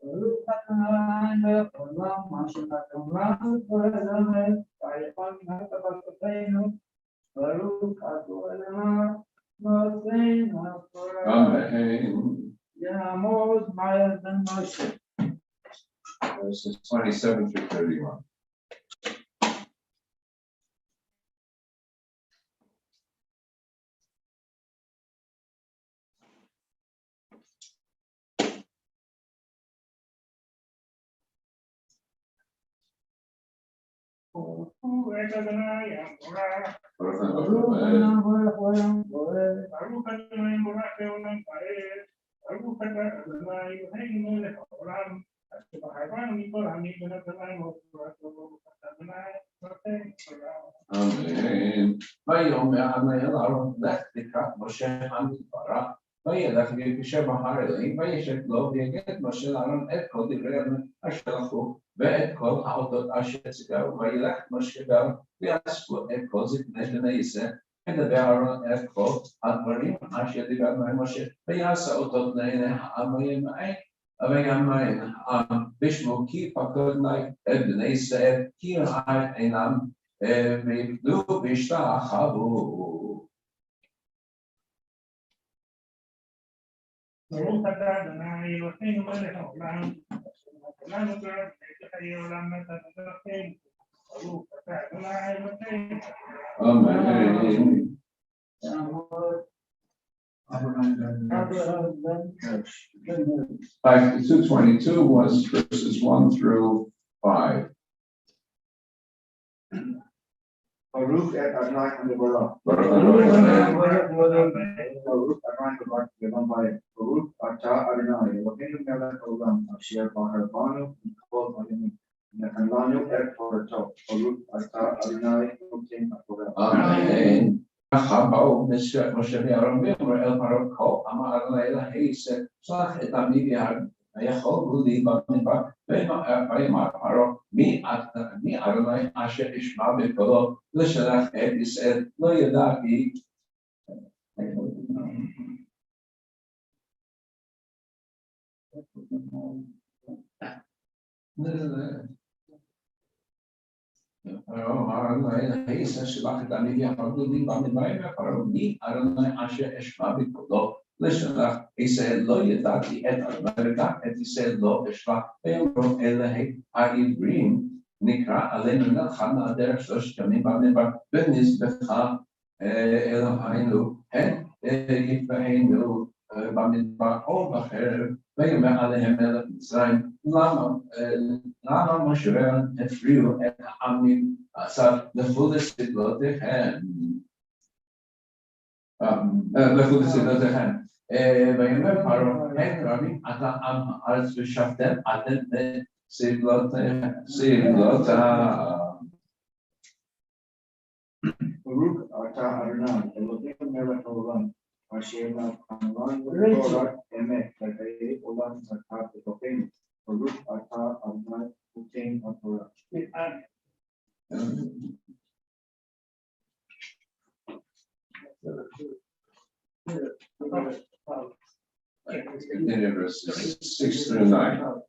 ברוך אדוני מלך העולם אשר נתן לנו כל הזמן ויפן את ברכתנו ברוך אדוני מלכנו התורה. Amen. יעמוד מעל בן משה. Verses 27 through 31. ברוך אדוני המבורך. ברוך ברוך נבואן אדוני מלך העולם פועל. ברוך אדוני מבורך לעולם ועד. ברוך אדוני אלוהינו מלך העולם. אשר בחרנו מכל העמים ונתן לנו תורתו. ברוך אדוני נותן תורה. Amen. ויאמר אדוני אל אהרון לך לקראת משה המדברה וילך ויקשר בהר אלוהים וישב לו ויגיד משה לאהרון את כל דברי אדוני אשר לכו ואת כל האותות אשר ציווהו וילך משה ואהרון ויאספו את כל זקני בני ישראל וידבר אהרון את כל הדברים אשר דיבר אדוני משה ויעשה אותות לעיני העם ויאמר העם בשמו כי פקדני את בני ישראל כי ראה עינם ויפלו וישתחוו. ברוך אתה אדוני אלוהינו מלך העולם. אשר נתן לנו תורה ואת חיי עולם נתן לכם. ברוך אתה אדוני אלוהינו. Amen. יעמוד 222 was verses 1 through 5. Baruch et Adonai Hamdulillah. Baruch Baruch Adonai Hamdulillah. Baruch atah Adonai Eloheinu melech haolam asher b'harabanu mikol ha'yamim natan lanu et torato. Baruch atah Adonai noten haTorah. Amen. באו משה ואהרון ואמרו אל פרעה כה אמר אדוני אלוהי ישראל שלח את עמי ויכול לי במדבר ויאמר פרעה מי אדוני אשר אשמע בקולו לשלח את ישראל לא ידעתי. אמר אלוהי ישראל שלח את עמי ויכול לי במדבר ופרעה מי אדוני אשר אשמע בקולו לשלח ישראל לא ידעתי את אדוני וגם את ישראל לא אשלח ואמרו אלוהי העברים נקרא עלינו מלחמה דרך 3 ימים במדבר ונזבחה אלוהינו הן יתבהנו במדבר או בחרב, ויאמר עליהם מלך מצרים, למה משה הפריעו את העמים, לכו לסבלותיכם. לכו לסבלותיכם. ויאמר פרעה, הן רבים אתה עם הארץ ושבתם אתם לסבלותה. ברוך אתה אדוני, אלוהינו מלך העולם, אשר נתן לנו תורת אמת לחיי עולם זכה בתוכנו. ברוך אתה אדוני נותן התורה. Continue verses 6 through 9.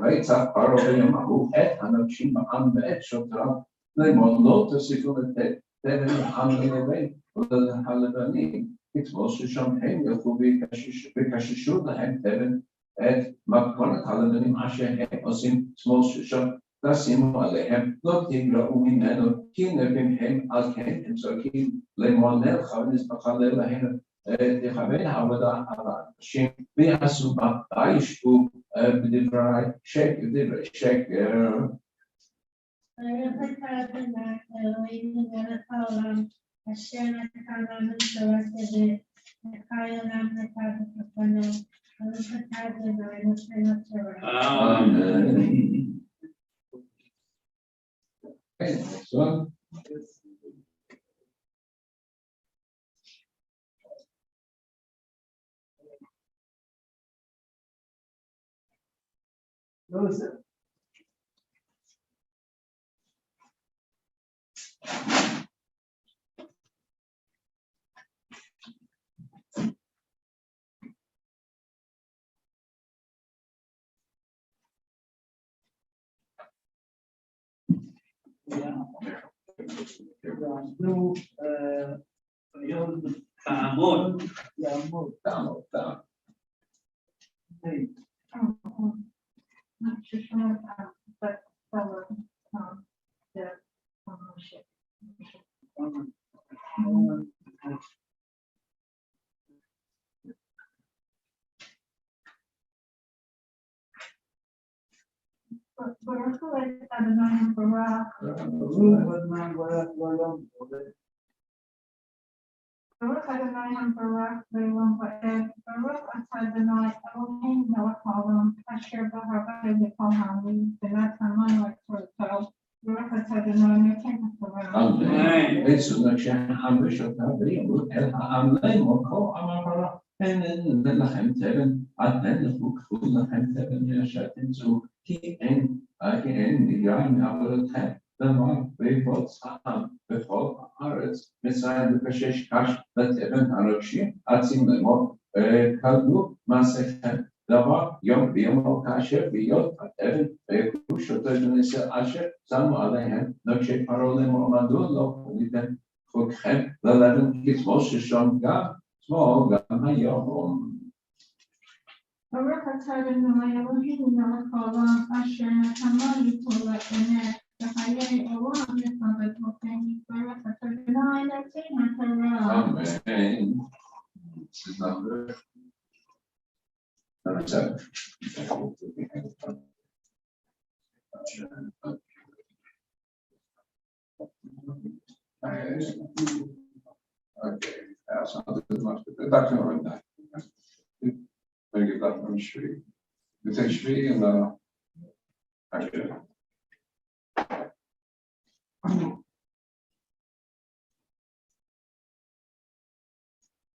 ויצעק פרעה ויאמרו את הנשים בעם ואת שוטריו לאמור לא תוסיפו לתבן העם ללבן וללבנים כתבוסו שם הם ילכו ויקששו להם תבן את מתכונת הלבנים אשר הם עושים תבוסו שם תשימו עליהם לא תגרעו ממנו כי נביאים הם על כן הם צועקים לאמור נלך ונזבחה להם תכוון העבודה על האנשים ויעשו בה וישבו בדברי שקר. אלוהינו מלך העולם אשר נתן לנו תורה כדי וחי עולם נתן בפניו ברוך אתה אדוני נותן התורה. Amen. Okay, next one. Joseph. תעמוד. יעמוד. Down. ברוך אתה אדוני מבורך ברוך אדוני המבורך בעולם ועד ברוך אתה אדוני אלוהינו מלך העולם אשר בהרבה בכל העמים ונתן לנו את תורתו ברוך אתה אדוני נותן התורה. Amen. ויצאו כשהעם ושותיו ויאמרו אל העם לאמור כה אמר פרעה הן לכם תבן אתם לכו קחו לכם תבן אשר תמצאו כי אין נגרע מעבודתכם למר ויבוץ העם בכל הארץ מצרים וקשש קש לתבן הרגשים עצים לאמור כלבו מעשיכם דבר יום ביומו כאשר ביות התבן ויקחו שוטי בני ישראל אשר שמו עליהם נגשי פרעה לאמור מדוע לא קניתם חוקכם ללבן כתבו ששום גם שמאל גם היום. ברוך אתה אדוני אלוהינו מלך העולם אשר נתן לנו תורת אמת וחיי עולם נתן בתוכנו ברוך אתה אדוני נותן התורה. Amen. This is number 7. Okay, that's not too much, but that's not right now. I get that from Shri. You take Shri and actually.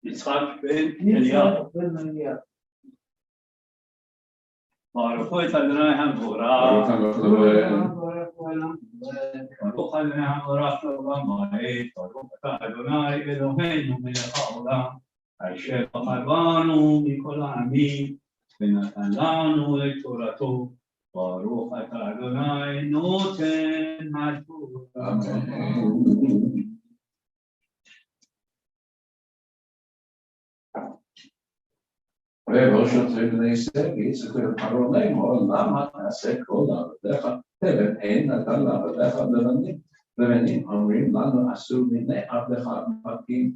יצחק בן אליהו. Baruch Adonai HaMorach. Baruch Adonai HaMorach Le'olam Va'ed. Baruch Adonai Eloheinu Melech HaOlam. Asher בחר בנו מכל העמים ונתן לנו את תורתו. ברוך אתה אדוני נותן התורה. ובראשות בני ישראל יצחקו אל פרעה לאמור למה תעשה כל עבדיך תבן אין נתן לעבדיך לבנים אומרים לנו אסור מני עבדיך מכים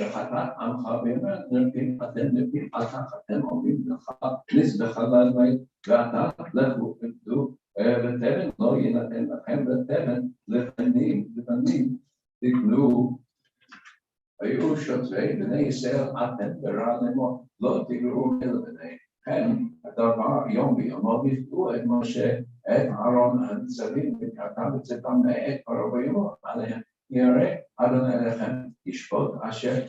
וחטאת עמך ואומרת נרפים אתם נרפים אל תחתם אומרים לך נזבח לאדוני ואתה לכו עבדו ותבן לא יינתן לכם ותבן לבנים תקנו היו שוטרי בני ישראל אתם ברע לאמור לא תגרעו מלבני כן הדבר יום ביומו ויפגעו את משה את אהרון הנציבים וקרתה בצאתם מאת פרעה ויאמר עליהם ירא אדוני אליכם ישפוט אשר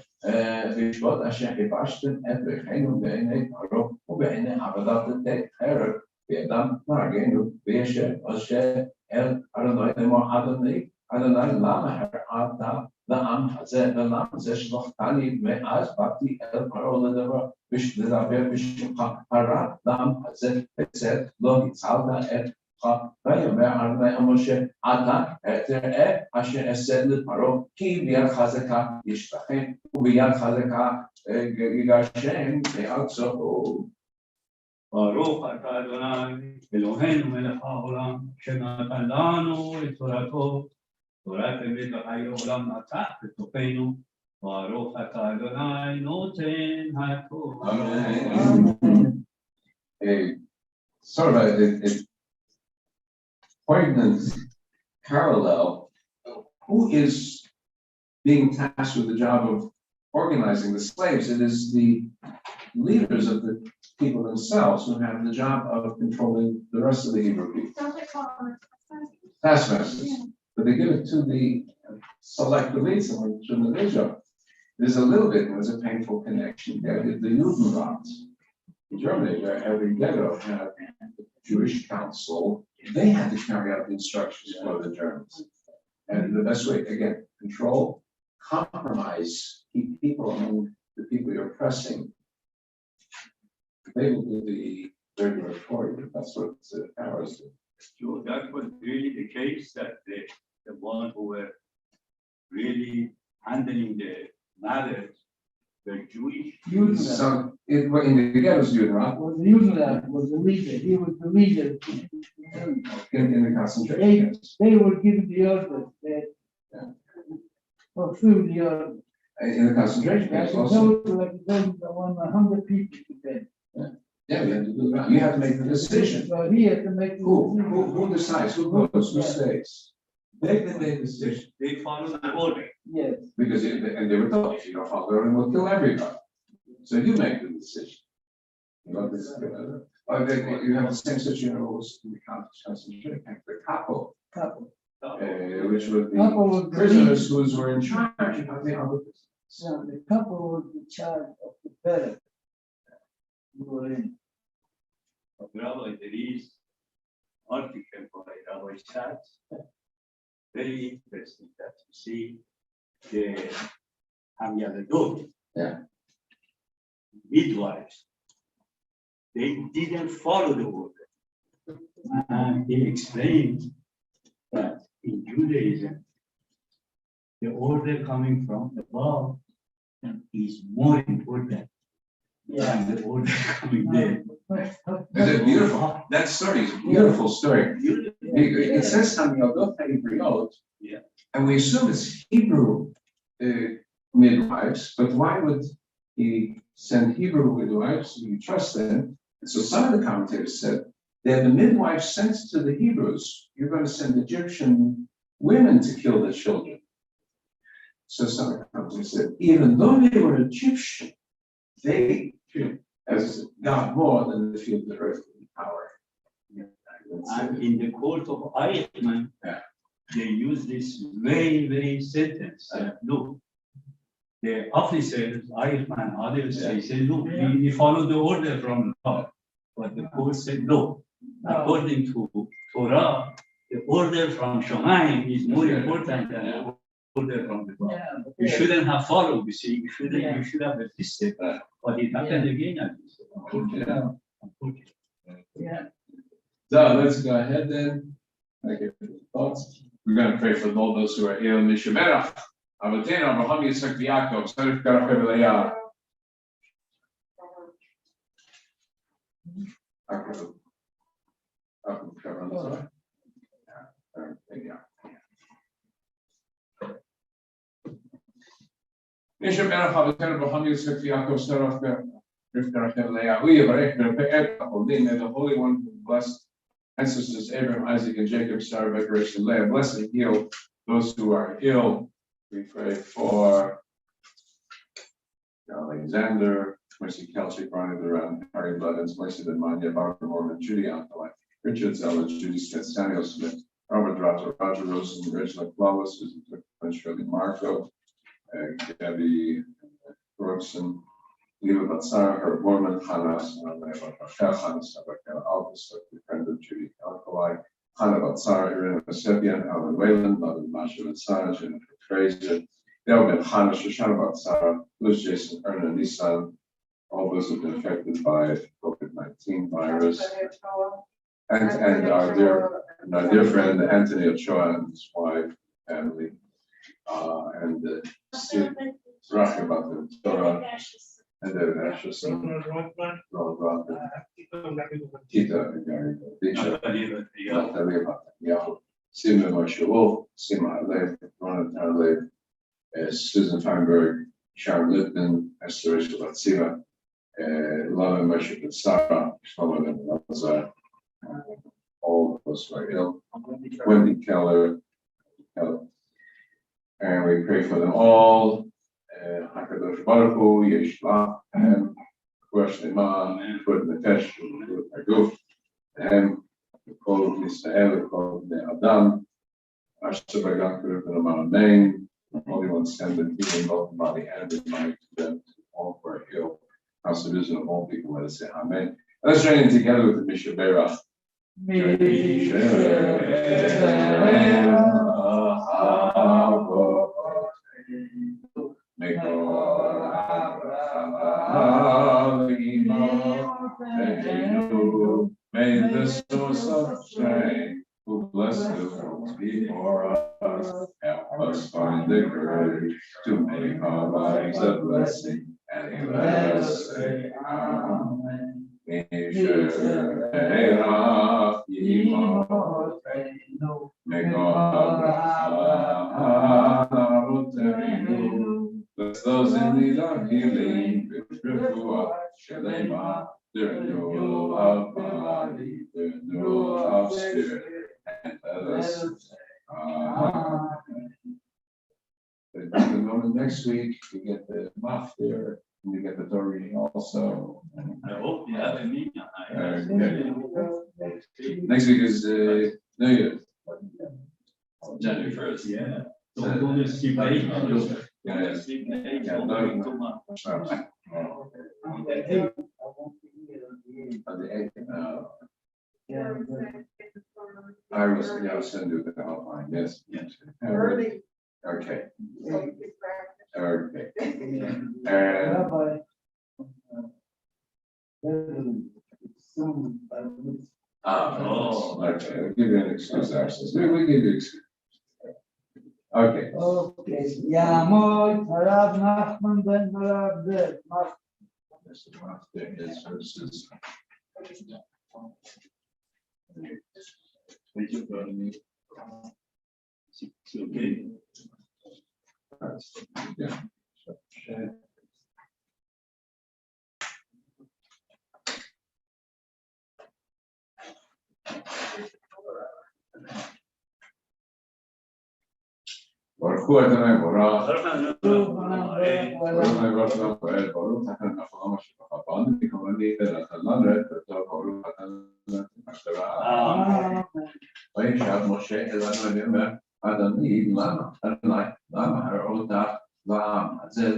כיבשתם את ברכינו בעיני פרעה ובעיני עבודת חרב בידם נהגנו וישב משה אל אדוני לאמור אדוני למה הרעת לעם הזה ולעם זה שלחתני מאז באתי אל פרעה לדבר בשמך הרע לעם הזה בצאת לא הצלת את ויאמר אדוני אל משה אתה תראה אשר אעשה לפרעה כי ביד חזקה ישלחם וביד חזקה יגרשם מארצו. ברוך אתה אדוני אלוהינו מלך העולם שנתן לנו את תורתו תורת אמת וחיי עולם נטע בתוכנו ברוך אתה אדוני נותן התורה. Sort of a poignant parallel. Who is being tasked with the job of organizing the slaves? It is the leaders of the people themselves who have the job of controlling the rest of the Hebrew people. Taskmasters. But they give it to the select elites and children of Israel. There's a little bit, there's a painful connection there. The Judenrat in Germany, where every ghetto had a Jewish council, they had to carry out the instructions for the Germans. And the best way, again, control, compromise, keep people among the people you're oppressing. They will do the regular for you. That's what ours do. So that was really the case that the ones who were really handling the matters were Jewish. So in the ghettos, Judenrat Was the Judenrat was the leader. He was the leader. in the concentration camps. They would give the orders that fulfill the order. In the concentration camps also. Like those 100 people to bed. Yeah, you have to do that. You have to make the decision. So he had to make the decision. Who decides? Who goes? Who stays? They made the decision. They followed the order. Yes. Because and they were told, if you don't follow the order, we'll kill everybody. So you make the decision. You know, this, you have the same situation in the concentration camp, the capo, which would be prisoners who were in charge of the other prisoners. So the couple was in charge of the better. Rabbi, there is article by Rabbi Schatz, very interesting that you see the Hamyadot, midwives, they didn't follow the order. And he explained that in Judaism, the order coming from above is more important than the order coming there. Is it beautiful? That story is a beautiful story. It says something about Hebrew, and we assume it's Hebrew midwives, but why would he send Hebrew midwives? We trust them. And so some of the commentators said that the midwives sent to the Hebrews, you're going to send Egyptian women to kill the children. So some of the commentators said, even though they were Egyptian, they as God more than the field of earthly power. And in the court of Eichmann, they use this very, very sentence. Look, the officers, Eichmann, others, they say, look, we follow the order from God. But the court said no. According to Torah, the order from Shamayim is more important than the order from the God. You shouldn't have followed, you see, you should have resisted, but it happened again. Yeah. So let's go ahead then. Okay, thoughts. We're going to pray for all those who are ill. Mishamerach, Avatena, Abraham, Yitzchak, Yaakov, Sarif, Karachim, Leah. Mishamerach, Avatena, Abraham, Yitzchak, Yaakov, Sarif, Karachim, Leah. We have the Holy One who blessed ancestors Abraham, Isaac, and Jacob, Sarah, Becca, and Leah. Bless and heal those who are ill. We pray for Alexander, Mercy Kelsey, Brian Duran, Harry Blevins, Mercy Manya, Barbara Morgan, Judy Anthony, Richard Zeller, Judy Smith, Samuel Smith, Robert Roger, Roger Rosen, Reginald Flawless, Susan Cook, Shirley Marco, Gabby Brookson, Leva Batsar, Herb Mormon, Hannah, Hannah Sabakar, Alpha, friend of Judy Alkali, Hannah Batsar, Irina Vasepian, Alan Whalen, Lovin Masha Batsar, Jennifer Fraser, Delvin Hannah, Shoshana Batsar, Liz Jason, Erna Nissan, all those who have been affected by COVID-19 virus, and our dear friend Anthony Ochoa and his wife, family, and Racha Batam Torah. And then Ashes and Ron Rothman, Tita, Natalia, Sima Moshe Wolf, Sima Alev, Ronan Alev, Susan Feinberg, Sharon Lipton, Esther Rachel Batsiva, Lana Moshe Sarah, Shlomo and Lazar, all of us who are ill, Wendy Keller, and we pray for them all. HaKadosh Baruch Hu, Yesh La'hem, K'vosh Ne'man, K'vod Nefesh, K'vod Haguf, Hem, K'kol Yisrael, K'kol Bnei Adam, Asher B'gam K'vod Ne'man Amen, Holy One, send them healing both in body and in mind to them, to all who are ill. House of Israel, all people, let us say Amen. Let's join in together with the Mishaberach. May the source of strength, who blesses before us, help us find the courage to make our lives a blessing, and let us say Amen. Bless those in need of healing, the renewal of body, the renewal of spirit, and let us the moment next week, we get the maf there, and we get the door reading also. I hope you have a meeting. Next week is New Year. January 1st, yeah. Don't sleep late. Yeah. Sleep late. Yeah, no. On the 8th, I will send you the outline, yes. Early. Okay. Okay. Okay. I'll give you an excuse access. We give you excuse. Okay. Okay. Yamol, Harab Nachman ben Harab Zed. This is verses. Okay. Yeah. Baruch Hu Adonai Borach. Baruch Ne'vashlam Ba'el. Baruch Hatan Afalam Ashbachapan. Nikamani Ve'latalan Red. V'tov Baruch Hatan Ashbara. וישב משה אל אדוני ואומר, אדוני, למה? אדוני, למה הראותך לעם זה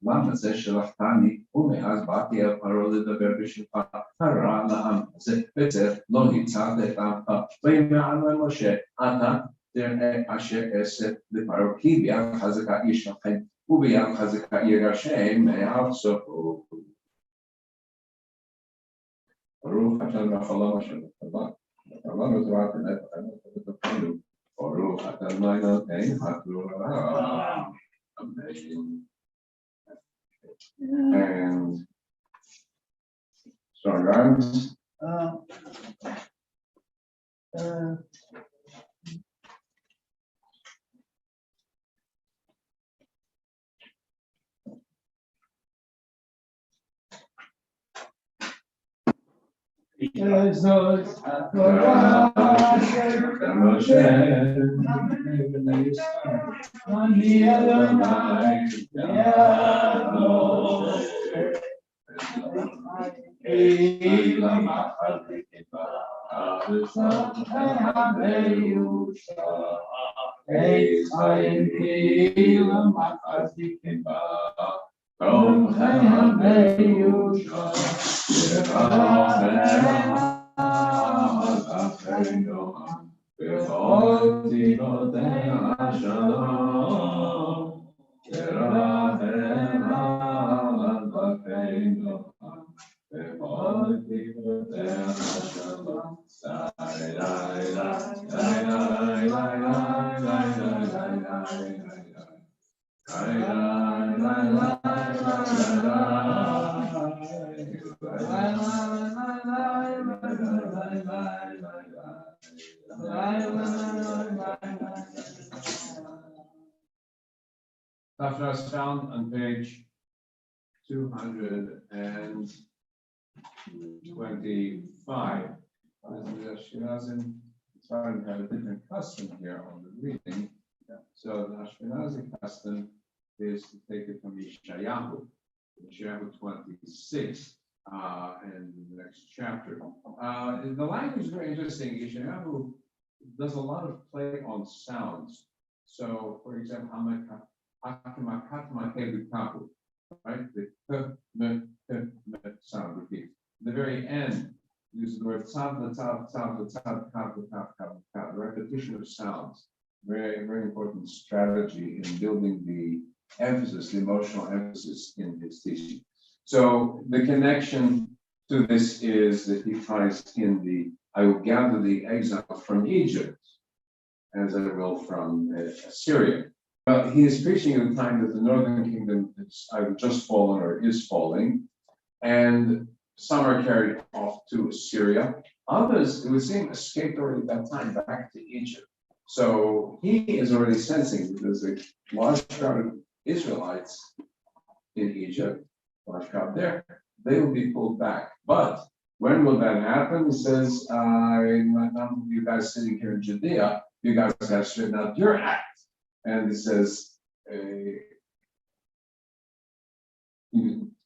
למה זה שלחתני, ומאז באתי אל פרעה לדבר בשמך, הרע לעם הזה, וצריך לא הצעת את עמך, ויאמר אל משה, אתה תראה אשר אעשה לפרעה, כי ביד חזקה איש לכם, וביד חזקה יגרשם מארצו. ברוך השם והחלום אשר בטבע, וחלום ותורת אמת וחלום ותפקידו, ברוך אתה אדוני נותן התורה. Amazing. And strong arms. Tafra is found on page 225. Ashkenazim starting to have a different custom here on the reading. So the Ashkenazi custom is to take it from Yeshayahu 26, and the next chapter. The language is very interesting. Yeshayahu does a lot of play on sounds. So, for example, right? The sound repeat. The very end uses the word tav, the repetition of sounds. Very, very important strategy in building the emphasis, the emotional emphasis in his teaching. So the connection to this is that he ties in I will gather the exile from Egypt, as I will from Assyria. But he is preaching at the time that the northern kingdom is either just fallen or is falling, and some are carried off to Assyria. Others, it would seem, escaped already at that time back to Egypt. So he is already sensing that there's a large crowd of Israelites in Egypt, large crowd there, they will be pulled back. But when will that happen? He says, you guys sitting here in Judea, you guys got to straighten out your act. And he says,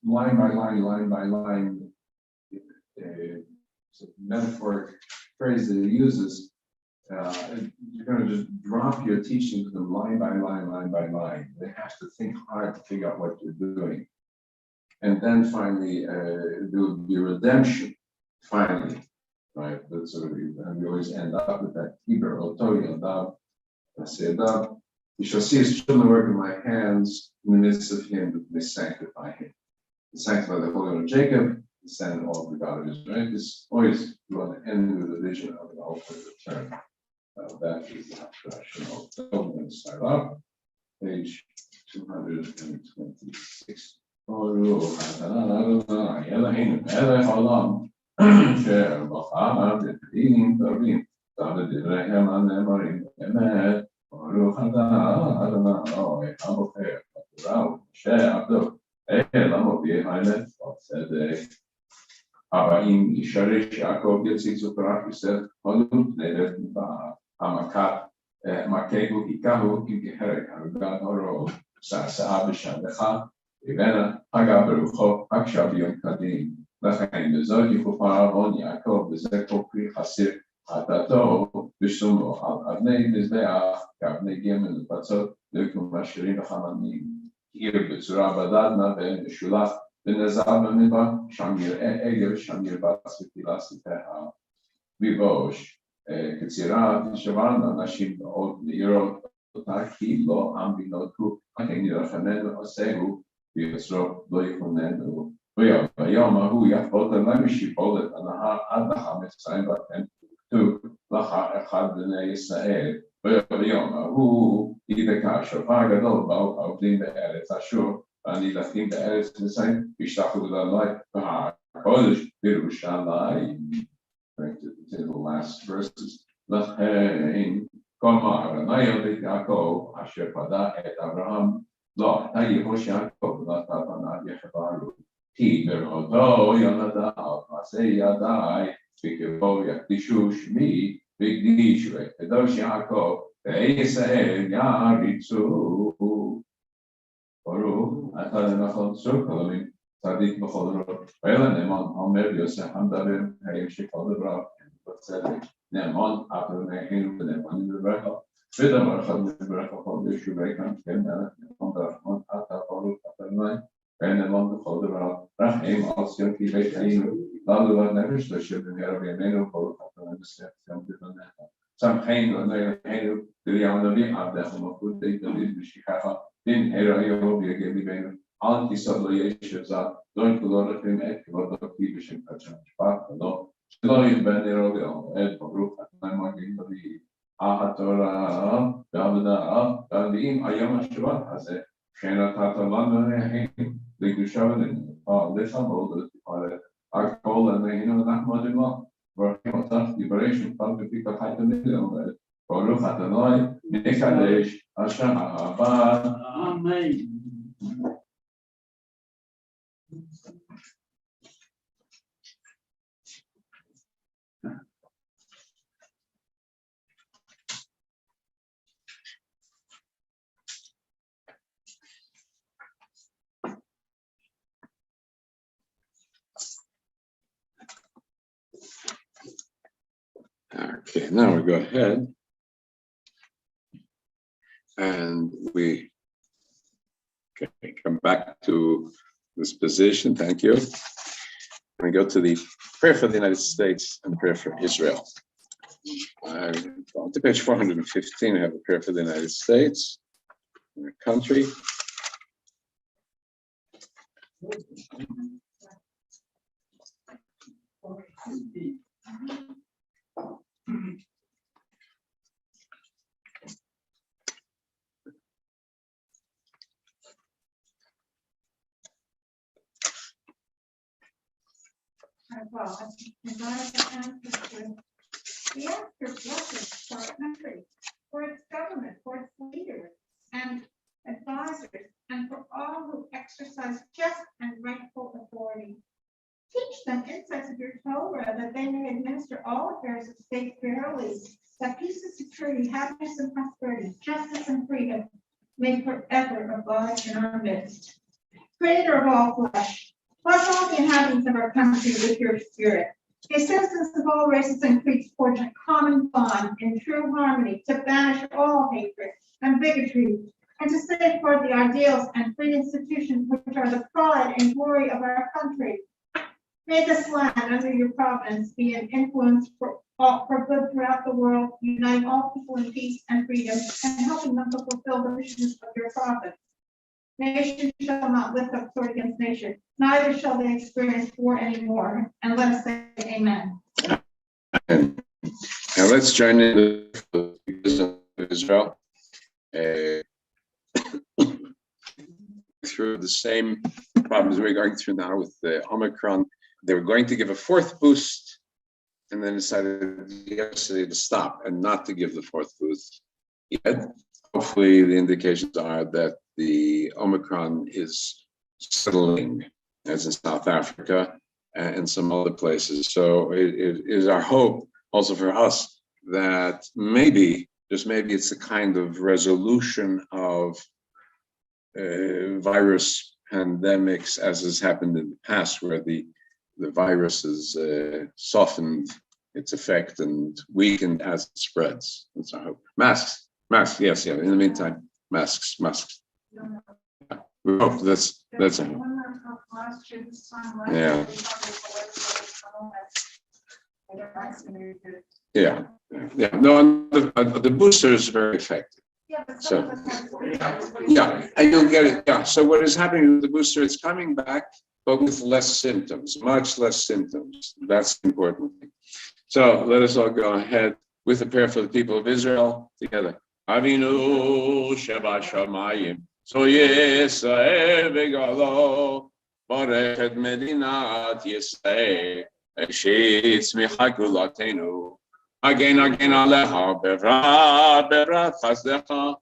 line by line, it's a metaphoric phrase that he uses. You're going to just drop your teaching to them line by line. They have to think hard to figure out what you're doing. And then finally, there will be redemption, finally, right? That's sort of, and we always end up with that Hebrew, Otoy, Adav, Adav. You shall see his children work in my hands in the midst of him, that they sanctify him. They sanctify the Holy One of Jacob, the Son of all the God of Israel. This always you want to end with the vision of an ultimate return. That is the Shemot. So we're going to start off, page 226. ברוך אתה אדוני הבוחר בתורה ומשה עבדו למוביל האמת והצדק. הבאים ישרש יעקב יציצו פרח יוסף עלו פני בית מדבר מכהו היכהו עם כחרק הרגת הורוב סעסעה בשעדך ובנה הגה ברוחו הקשב יום קדים לכן בזאת יכופר עוון יעקב וזה כל פרי חסיר חטאתו ושלומו על אבני מזבח כאבני גמל לפצות לכלום עשירים וחממים עיר בצורה בדדנה ומשולח ונזר במדבר, שם יראה עגל, שם ירבץ ותילס את הביבוש. קצירה תשברנה נשים מאוד נעירות, אותה כי לא עם בנותו, לכן ירחמן ועושהו, ויוצרו לא יכוננו. ביום ההוא יפות עליהם משיפולת הנהר עד לך מצרים ואתם תוקטו לך אחד בני ישראל. ביום ההוא ידקה שופר גדול באו העובדים בארץ אשור והנילחים בארץ מצרים וישלחו לאדוני בהר הקודש בירושלים. To the last verses. לכן כלומר אדוני בית יעקב אשר פדה את אברהם לא אתה יבוש יעקב ואתה בניו יחברו כי בראותו יונדב מעשה ידיי בקרבו יקדישו שמי והקדישו את קדוש יעקב וישראל יריצו. ברוך אתה לנחל צור כלמים צדיק בכל דברו ואלה נאמן אומר יוסף המדבר האם שכל דבריו בצדק נאמן אף נאמנו ונאמנים בברכה ודבר אחד מברך הכל בישובי כאן כן נאמן ברחמן אתה ברוך אתה אדוני ונאמן בכל דבריו רחם על ציון כי בית חיינו לנו והנפש לשב במהרה בימינו ברוך אתה ונשא ציון בבניך שמחנו ונאמנו דליהו הנביא עבדך ומלכות בית דוד בשכחה במהרה היום ויגל ליבנו אל תיסוד לא ישב זד לא ינקלו לכם את כבודו כי בשם קדשם משפט ולא שלא יכבד נרוגל את ברוך אתה מגן דוד התורה והעבודה והנביאים היום השבת הזה שנתת לנו נהים לקדושה ונאמנות לכבוד ולתפארת הכל עלינו ואנחנו מודים לו ברוכים אותך דברי שמך בפיך חי תמיד לעולם ברוך אדוני נקדש השנה הבאה אמן. Okay, now we go ahead and we come back to this position. Thank you. We go to the prayer for the United States and prayer for Israel. On to page 415, we have a prayer for the United States, our country. We ask your blessings for our country, for its government, for its leaders and advisors, and for all who exercise just and rightful authority. Teach them insights of your Torah that they may administer all affairs of state fairly, that peace and security, happiness and prosperity, justice and freedom may forever abide in our midst. Creator of all flesh, bless all the inhabitants of our country with your spirit. May citizens of all races and creeds forge a common bond in true harmony to banish all hatred and bigotry and to safeguard the ideals and free institutions which are the pride and glory of our country. May this land under your providence be an influence for good throughout the world, uniting all people in peace and freedom and helping them to fulfill the missions of your province. Nation shall not lift up sword against nation, neither shall they experience war anymore. And let us say amen. And let's join in the Israel through the same problems we're going through now with the Omicron. They were going to give a fourth boost and then decided yesterday to stop and not to give the fourth boost yet. Hopefully the indications are that the Omicron is settling, as in South Africa and some other places. So it is our hope also for us that maybe, just maybe, it's a kind of resolution of virus pandemics as has happened in the past, where the virus has softened its effect and weakened as it spreads. That's our hope. Masks, yes, yeah. In the meantime, masks. We hope that's a, One last year, this time last Yeah. year, they got vaccinated. yeah, yeah. No, the booster is very effective. Yeah, but So, some of us have. Yeah, and you'll get it. Yeah. So what is happening with the booster? It's coming back, but with less symptoms, much less symptoms. That's the important thing. So let us all go ahead with a prayer for the people of Israel together. Avinu Shabbat Shamayim. So Yisrael v'galo Barechet Medinat Yisrael Eshitz Michakulatenu Again Aleha Bevrat Chazdecha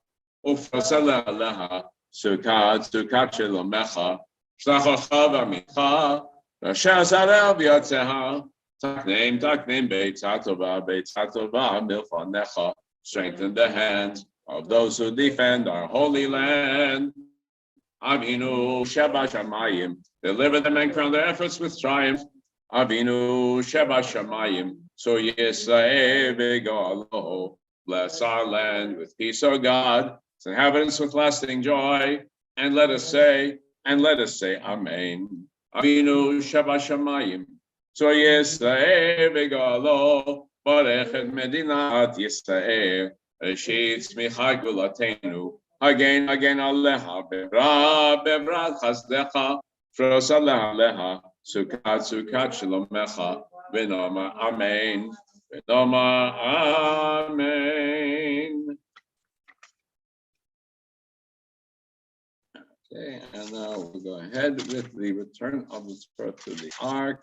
Ufrasala Aleha Sukat Shelomecha Shlachacha V'amicha Rasha Zarel V'yatzeha Taknem, Beitzatova, Milfanecha. Strengthen the hands of those who defend our holy land. Avinu Sheba Shamayim. Deliver them and crown their efforts with triumph. Avinu Sheba Shamayim. So Yisrael V'galo. Bless our land with peace, O God. Its inhabitants with lasting joy. And let us say, Amen. Avinu Sheba Shamayim. So Yisrael v'galo barechet medinat Yisrael Reshit tzmicha gulatenu Again aleha bevrat chazdecha Fros aleha sukat shalomecha v'noma amen amen. Okay, and now we'll go ahead with the return of the Torah to the ark.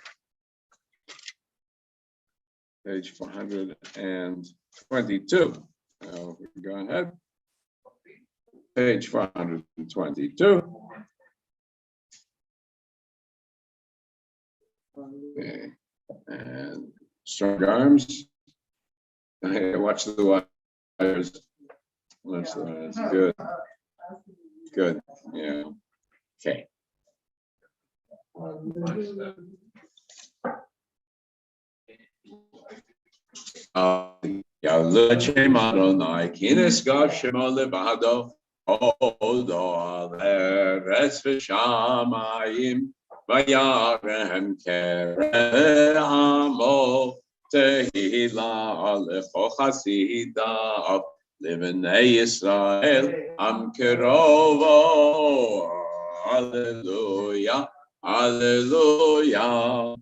Page 422. Now we go ahead. Page 422. Okay. And strong arms. Hey, watch the wires. Watch the wires. Good. Good. Yeah. Okay. Yalachem Adonai Kines Gav Shema Levado Odo Aleres V'Shamayim Vayarem Keremo Tehila Alecho Chasidav Livnei Yisrael Am Kerovo Hallelujah Hallelujah.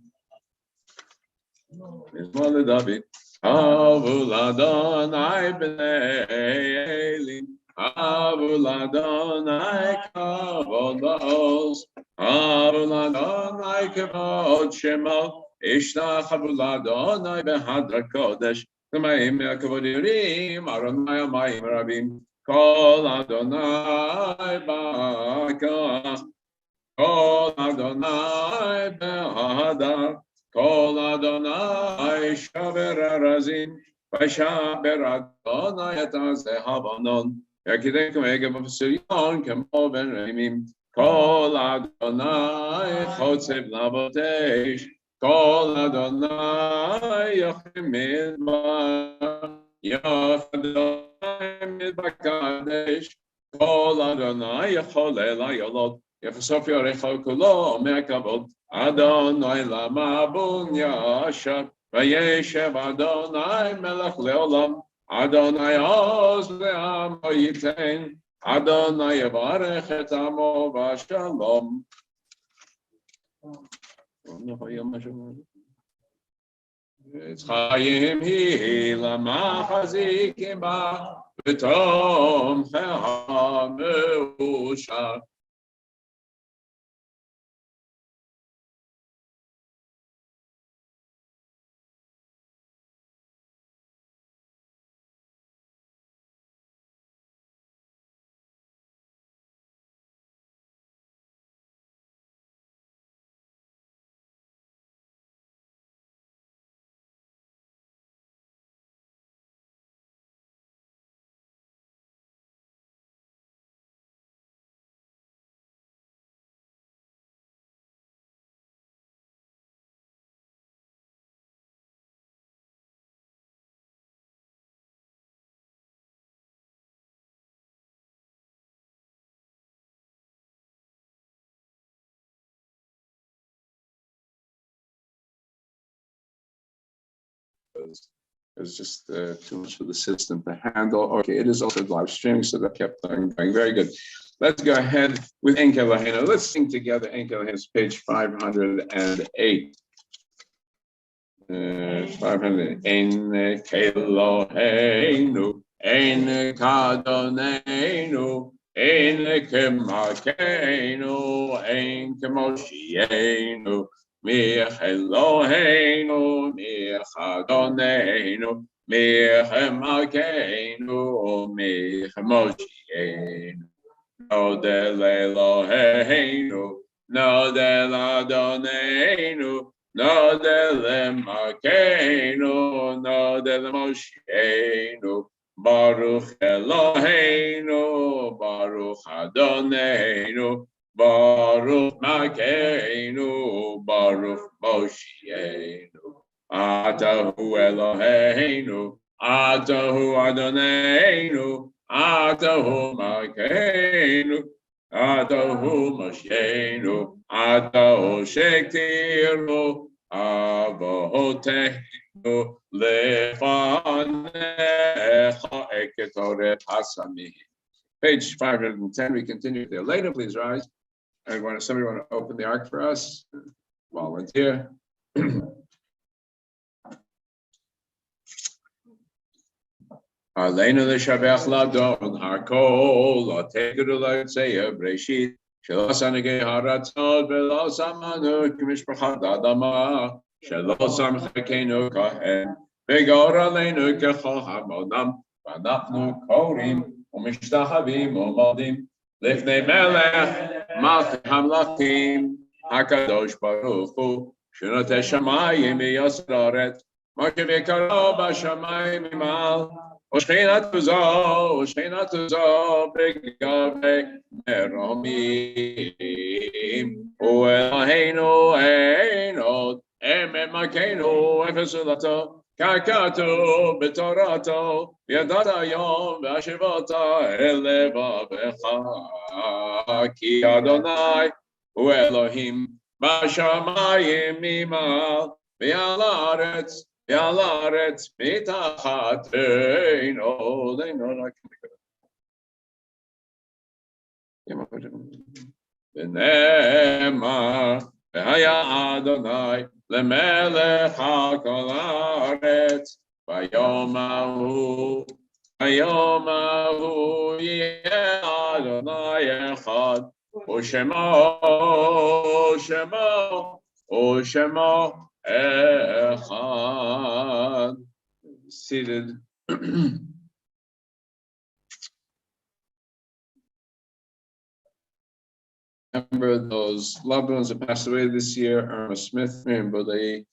Mizmor David. Avul Adonai b'nei Elim, Avul Adonai kavod ba'oz, Avul Adonai kavod Shemot, Ishtach Avul Adonai b'hadra kodesh, T'mayim kavod yirim, Aronai amayim rabim, Kol Adonai ba'akach, Kol Adonai b'hadar, Kol Adonai shaber arazim, v'shaber Adonai et azehavanon, yakidek me'egav v'sirion kemo ben reimim. Kol Adonai chotzev lavotesh, Kol Adonai yochim midbar kadesh, Kol Adonai yocholel ayolot, Yefesof yorecha kulo me'akavod. Adonai lama bunya asher, vayeshev Adonai melech leolam. Adonai oz le'amo yitein, Adonai yavarech et amo v'shalom. It's chayim hi lama chazikim ba, v'tom cheha me'ushar. because it's just too much for the system to handle. Okay, it is also live streaming, so that kept on going. Very good. Let's go ahead with Ein Kelohenu. Let's sing together Ein Kelohenu, page 508. 500. Ein Kelohenu, Ein Kadonenu, Ein Kemakenu, Ein Kemoshienu, Mich Eloheinu, Mich Adonenu, Mich Emakenu, Mich Moshienu. Nodel Eloheinu, Nodel Adonenu, Nodel Emakenu, Nodel Moshienu, Baruch Eloheinu, Baruch Adonenu, Baruch Makenu, Baruch Moshienu. Atahu Eloheinu, Atahu Adonenu, Atahu Makenu, Atahu Moshienu, Atahu Shektiru, Avotenu, Lefanecha Eketore Pasami. Page 510, we continue there. Later, please rise. Somebody want to open the ark for us? Volunteer. Aleinu l'shabech ladon hakol ategedu l'tzeya breshit shelo sanegei haratzot v'lo samanu k'mishpachat adama shelo samchekenu kahen v'gor aleinu kechol hamonam v'anachnu korim u'mishtachavim u'modim lifnei melech malchei hamlachim hakadosh baruch hu shenotei shamayim v'yosed haaretz moshe v'karo b'shamayim imal Oshchinat tuzo, begabe meromim. Uelaheinu einot, emakenu efesulato, kakato betorato, yadada yom v'ashivota elevavecha. Ki Adonai hu Elohim b'shamayim imal v'yalaretz. Yalaretz mitachatein oleino v'nema v'haya Adonai lemelech hakol haaretz v'yom ahu yeh Adonai echad u'shemo Echad. Seated. Remember those loved ones that passed away this year: Irma Smith, Miriam Bodei,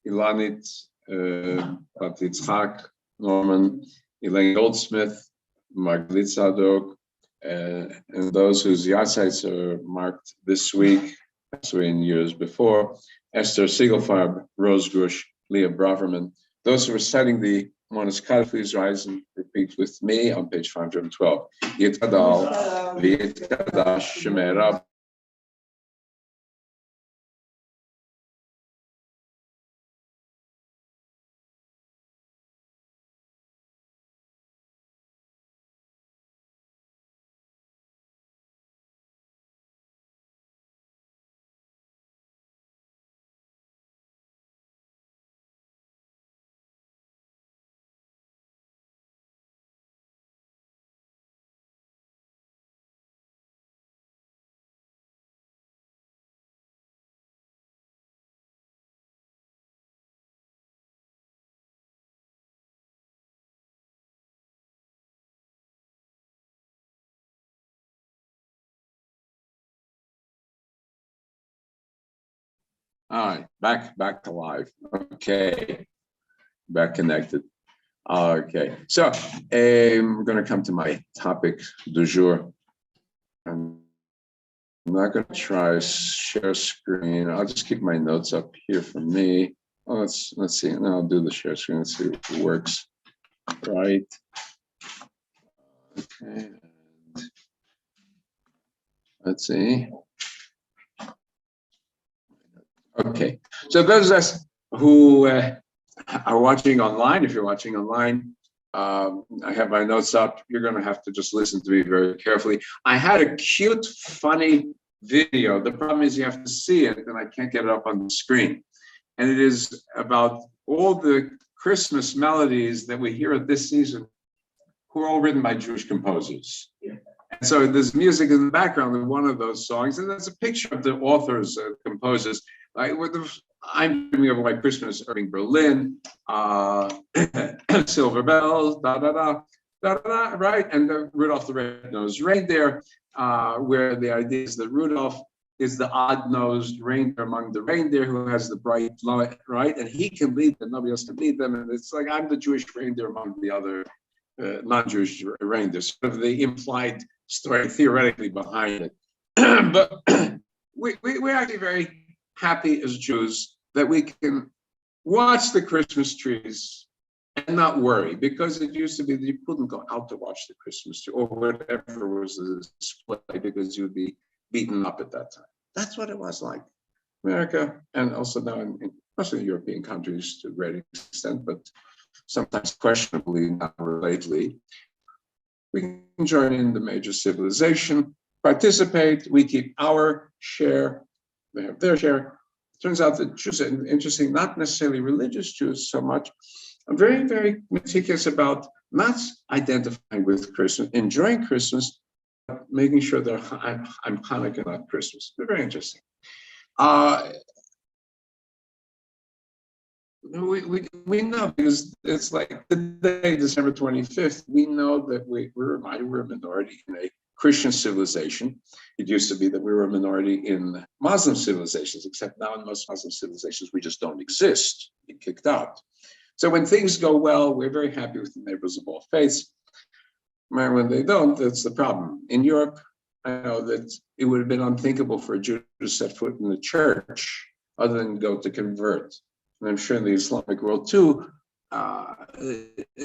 Ilanit, Bat Yitzchak, Norman, Elaine Goldsmith, Margalit Sadok, and those whose yahrzeits are marked this week, passed away in years before. Esther Siegelfarb, Rose Grush, Leah Braverman. Those who are reciting the Monaskar, please rise and repeat with me on page 512. Yitadal, V'yitkadash, Shemerav. All right, back to live. Okay, back connected. Okay, so we're going to come to my topic du jour. I'm not going to try share screen. I'll just keep my notes up here for me. Oh, let's see. And I'll do the share screen. Let's see if it works. Right. Okay. Let's see. Okay, so those of us who are watching online, if you're watching online, I have my notes up. You're going to have to just listen to me very carefully. I had a cute, funny video. The problem is you have to see it, and I can't get it up on the screen. And it is about all the Christmas melodies that we hear at this season, who are all written by Jewish composers. And so there's music in the background of one of those songs, and there's a picture of the authors, composers. I'm dreaming of White Christmas, Irving Berlin, Silver Bells, da da da da da, right? And Rudolph the Red-Nosed Reindeer, where the idea is that Rudolph is the odd-nosed reindeer among the reindeer who has the bright light, right? And he can lead them, nobody else can lead them. And it's like, I'm the Jewish reindeer among the other non-Jewish reindeer, sort of the implied story theoretically behind it. But we're actually very happy as Jews that we can watch the Christmas trees and not worry, because it used to be that you couldn't go out to watch the Christmas tree or whatever was the display because you'd be beaten up at that time. That's what it was like. America, and also now in most of the European countries to a great extent, but sometimes questionably not lately, we can join in the major civilization, participate, we keep our share, they have their share. Turns out that Jews are interesting, not necessarily religious Jews so much, are very, very meticulous about not identifying with Christmas, enjoying Christmas, but making sure that I'm Hanukkah, not Christmas. They're very interesting. We know, because it's like today, December 25th, we know that we're a minority in a Christian civilization. It used to be that we were a minority in Muslim civilizations, except now in most Muslim civilizations, we just don't exist, get kicked out. So when things go well, we're very happy with the neighbors of all faiths. When they don't, that's the problem. In Europe, I know that it would have been unthinkable for a Jew to set foot in the church other than go to convert. And I'm sure in the Islamic world too, a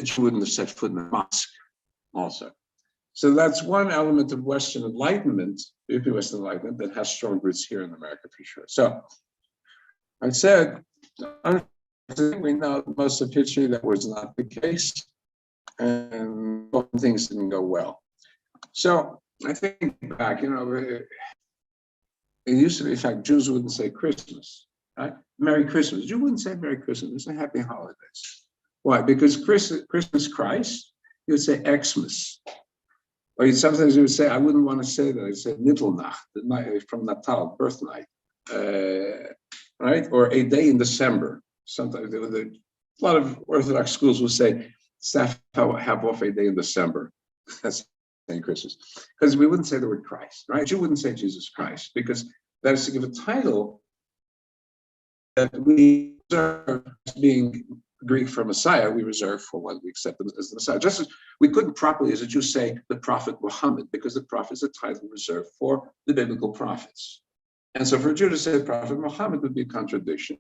Jew wouldn't have set foot in the mosque also. So that's one element of Western Enlightenment, European Western Enlightenment, that has strong roots here in America for sure. So I said, we know most of history that was not the case, and things didn't go well. So I think back, it used to be, in fact, Jews wouldn't say Christmas, right? Merry Christmas. You wouldn't say Merry Christmas, it's a Happy Holidays. Why? Because Christmas Christ, you would say Xmas. Or sometimes you would say, I wouldn't want to say that, I'd say Mittelnacht, from Natal, birth night, right? Or a day in December. Sometimes a lot of Orthodox schools will say, staff have off a day in December. That's saying Christmas. Because we wouldn't say the word Christ, right? You wouldn't say Jesus Christ, because that is to give a title that we reserve as being Greek for Messiah, we reserve for what we accept as the Messiah. Just as we couldn't properly, as a Jew, say the prophet Muhammad, because the prophet is a title reserved for the biblical prophets. And so for a Jew to say the prophet Muhammad would be a contradiction.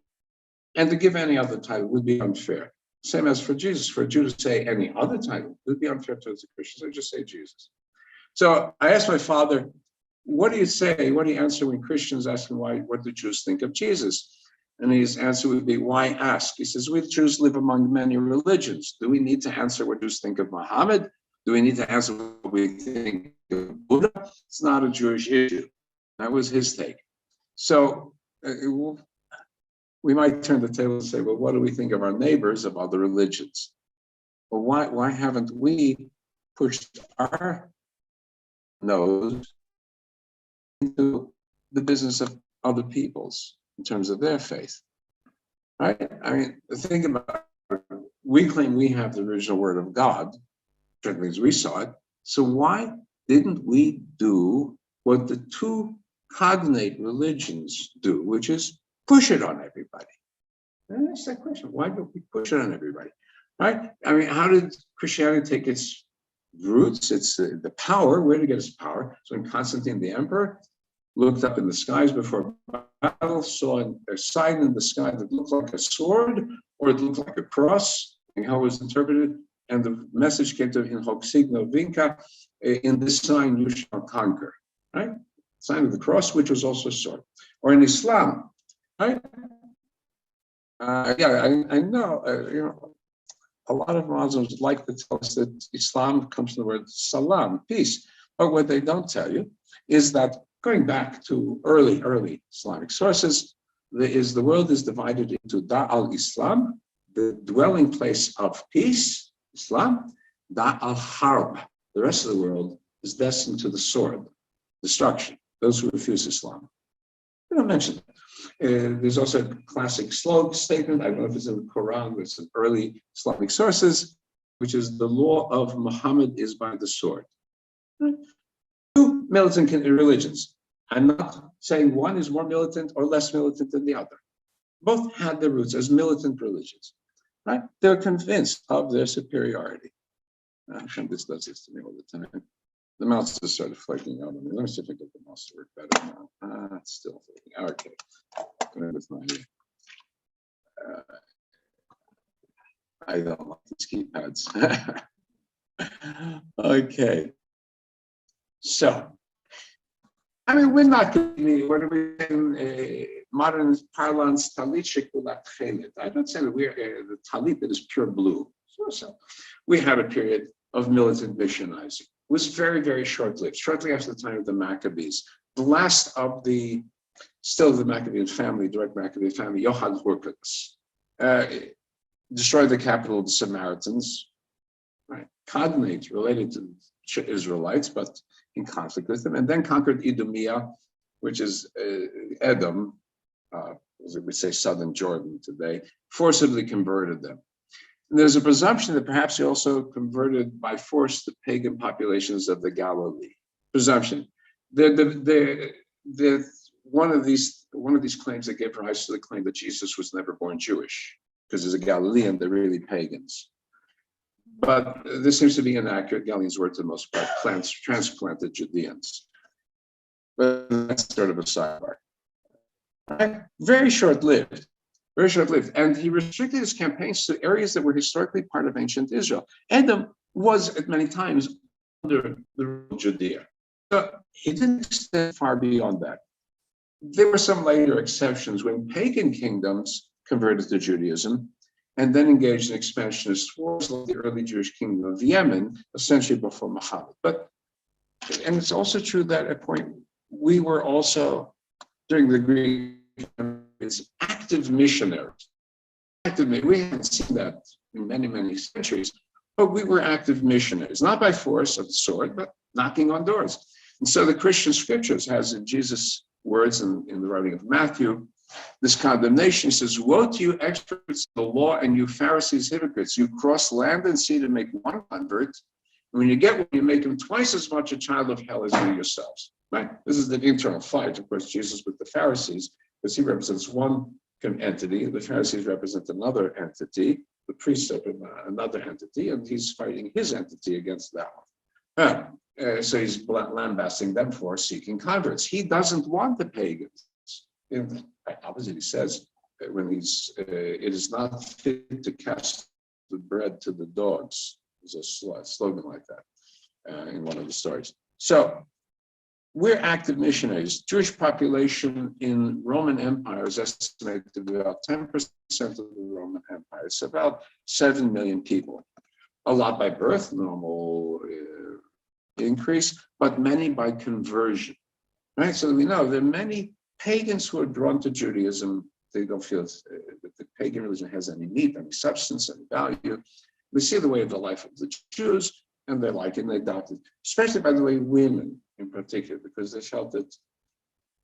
And to give any other title would be unfair. Same as for Jesus. For a Jew to say any other title would be unfair towards the Christians. I just say Jesus. So I asked my father, what do you say? What do you answer when Christians ask him what do Jews think of Jesus? And his answer would be, why ask? He says, we Jews live among many religions. Do we need to answer what Jews think of Muhammad? Do we need to answer what we think of Buddha? It's not a Jewish issue. That was his take. So we might turn the table and say, well, what do we think of our neighbors of other religions? Well, why haven't we pushed our nose into the business of other people's in terms of their faith, right? I mean, think about it. We claim we have the original word of God, certainly as we saw it. So why didn't we do what the two cognate religions do, which is push it on everybody? And that's the question. Why don't we push it on everybody, right? I mean, how did Christianity take its roots? It's the power. Where did it get its power? So when Constantine the emperor looked up in the skies before battle, saw a sign in the sky that looked like a sword, or it looked like a cross, and how it was interpreted. And the message came to him in hoc signo vinca, in this sign you shall conquer, right? Sign of the cross, which was also a sword. Or in Islam, right? I know, a lot of Muslims like to tell us that Islam comes from the word salam, peace. But what they don't tell you is that going back to early Islamic sources, the world is divided into Da al-Islam, the dwelling place of peace, Islam, Da al-Harb. The rest of the world is destined to the sword, destruction, those who refuse Islam. They don't mention that. There's also a classic statement, I don't know if it's in the Quran, but it's in early Islamic sources, which is the law of Muhammad is by the sword. Two militant religions. I'm not saying one is more militant or less militant than the other. Both had their roots as militant religions, right? They're convinced of their superiority. This does this to me all the time. The mouse is sort of flaking out on me. Let me see if I get the mouse to work better now. It's still flaking. Okay. I don't like these keypads. Okay. So, I mean, we're not going to be, what are we in modern parlance, talit shekulat chelet. I don't say that we're the talit that is pure blue. So we had a period of militant missionizing. It was very, very short-lived, shortly after the time of the Maccabees. The last of the, still the Maccabean family, direct Maccabean family, Yohan Hurkacz, destroyed the capital of the Samaritans, right? Cognate related to Israelites, but in conflict with them, and then conquered Idumea, which is Edom, as we say, southern Jordan today, forcibly converted them. And there's a presumption that perhaps he also converted by force the pagan populations of the Galilee. Presumption. One of these claims that gave rise to the claim that Jesus was never born Jewish, because as a Galilean, they're really pagans. But this seems to be inaccurate. Galileans were, to the most part, transplanted Judeans. But that's sort of a sidebar. Right? Very short-lived. Very short-lived. And he restricted his campaigns to areas that were historically part of ancient Israel. Edom was, at many times, under the rule of Judea. So he didn't extend far beyond that. There were some later exceptions when pagan kingdoms converted to Judaism and then engaged in expansionist wars like the early Jewish kingdom of Yemen, a century before Muhammad. And it's also true that at a point, we were also, during the Greek active missionaries. We haven't seen that in many, many centuries, but we were active missionaries, not by force of the sword, but knocking on doors. And so the Christian scriptures has in Jesus' words in the writing of Matthew, this condemnation. He says, woe to you experts of the law and you Pharisees hypocrites. You cross land and sea to make one convert. And when you get one, you make him twice as much a child of hell as you yourselves. Right? This is the internal fight, of course, Jesus with the Pharisees, because he represents one entity, the Pharisees represent another entity, the priests represent another entity, and he's fighting his entity against that one. So he's lambasting them for seeking converts. He doesn't want the pagans. In opposite, he says, when it is not fit to cast the bread to the dogs. There's a slogan like that in one of the stories. So we're active missionaries. Jewish population in Roman Empire is estimated to be about 10% of the Roman Empire. It's about 7 million people. A lot by birth, normal increase, but many by conversion. Right? So we know there are many pagans who are drawn to Judaism. They don't feel that the pagan religion has any meat, any substance, any value. We see the way of the life of the Jews, and they like it, and they adopt it, especially, by the way, women in particular, because they felt that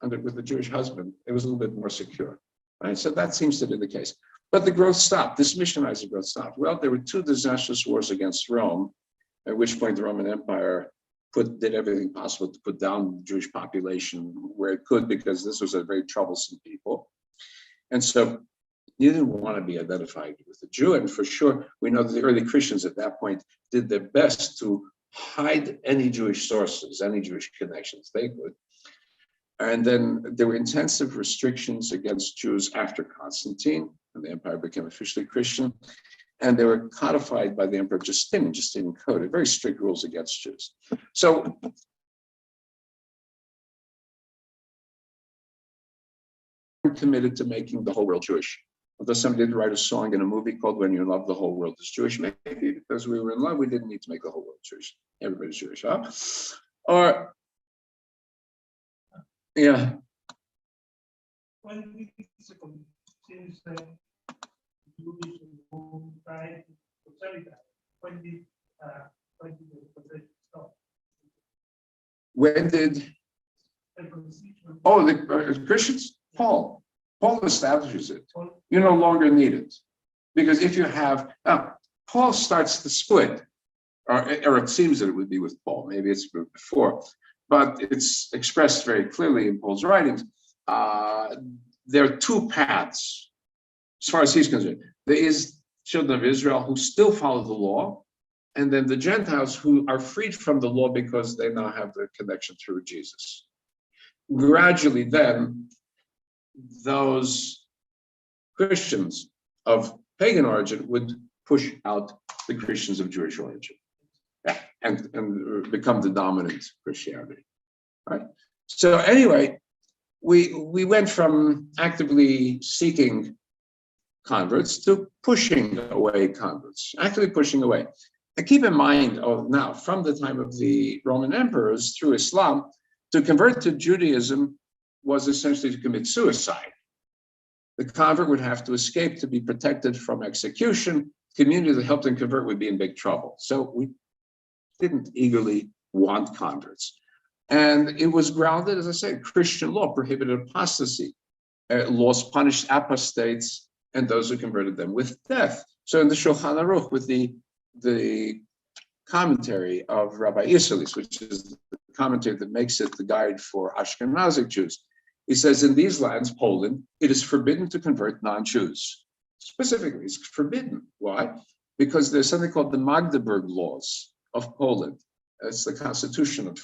with the Jewish husband, it was a little bit more secure, right? So that seems to be the case. But the growth stopped. This missionizing growth stopped. Well, there were 2 disastrous wars against Rome, at which point the Roman Empire did everything possible to put down the Jewish population where it could, because this was a very troublesome people. And so you didn't want to be identified with a Jew. And for sure, we know that the early Christians at that point did their best to hide any Jewish sources, any Jewish connections they could. And then there were intensive restrictions against Jews after Constantine, when the empire became officially Christian. And they were codified by the Emperor Justinian Code, very strict rules against Jews. So committed to making the whole world Jewish. Although somebody did write a song in a movie called When You're in Love, the Whole World is Jewish. Maybe because we were in love, we didn't need to make the whole world Jewish. Everybody's Jewish, huh? Or, yeah. When we since Judaism tried to study that, when did the position start? When did, the Christians? Paul establishes it. You no longer need it. Because if you have, Paul starts the split, or it seems that it would be with Paul, maybe it's before, but it's expressed very clearly in Paul's writings. There are two paths, as far as he's concerned. There is children of Israel who still follow the law, and then the Gentiles who are freed from the law because they now have their connection through Jesus. Gradually then, those Christians of pagan origin would push out the Christians of Jewish origin, and become the dominant Christianity, right? So anyway, we went from actively seeking converts to pushing away converts, actively pushing away. And keep in mind, now, from the time of the Roman emperors through Islam, to convert to Judaism was essentially to commit suicide. The convert would have to escape to be protected from execution. Community that helped them convert would be in big trouble. So we didn't eagerly want converts. And it was grounded, as I said, Christian law prohibited apostasy. Laws punished apostates and those who converted them with death. So in the Shulchan Aruch, with the commentary of Rabbi Isserles, which is the commentary that makes it the guide for Ashkenazic Jews, he says, in these lands, Poland, it is forbidden to convert non-Jews. Specifically, it's forbidden. Why? Because there's something called the Magdeburg laws of Poland. It's the constitution of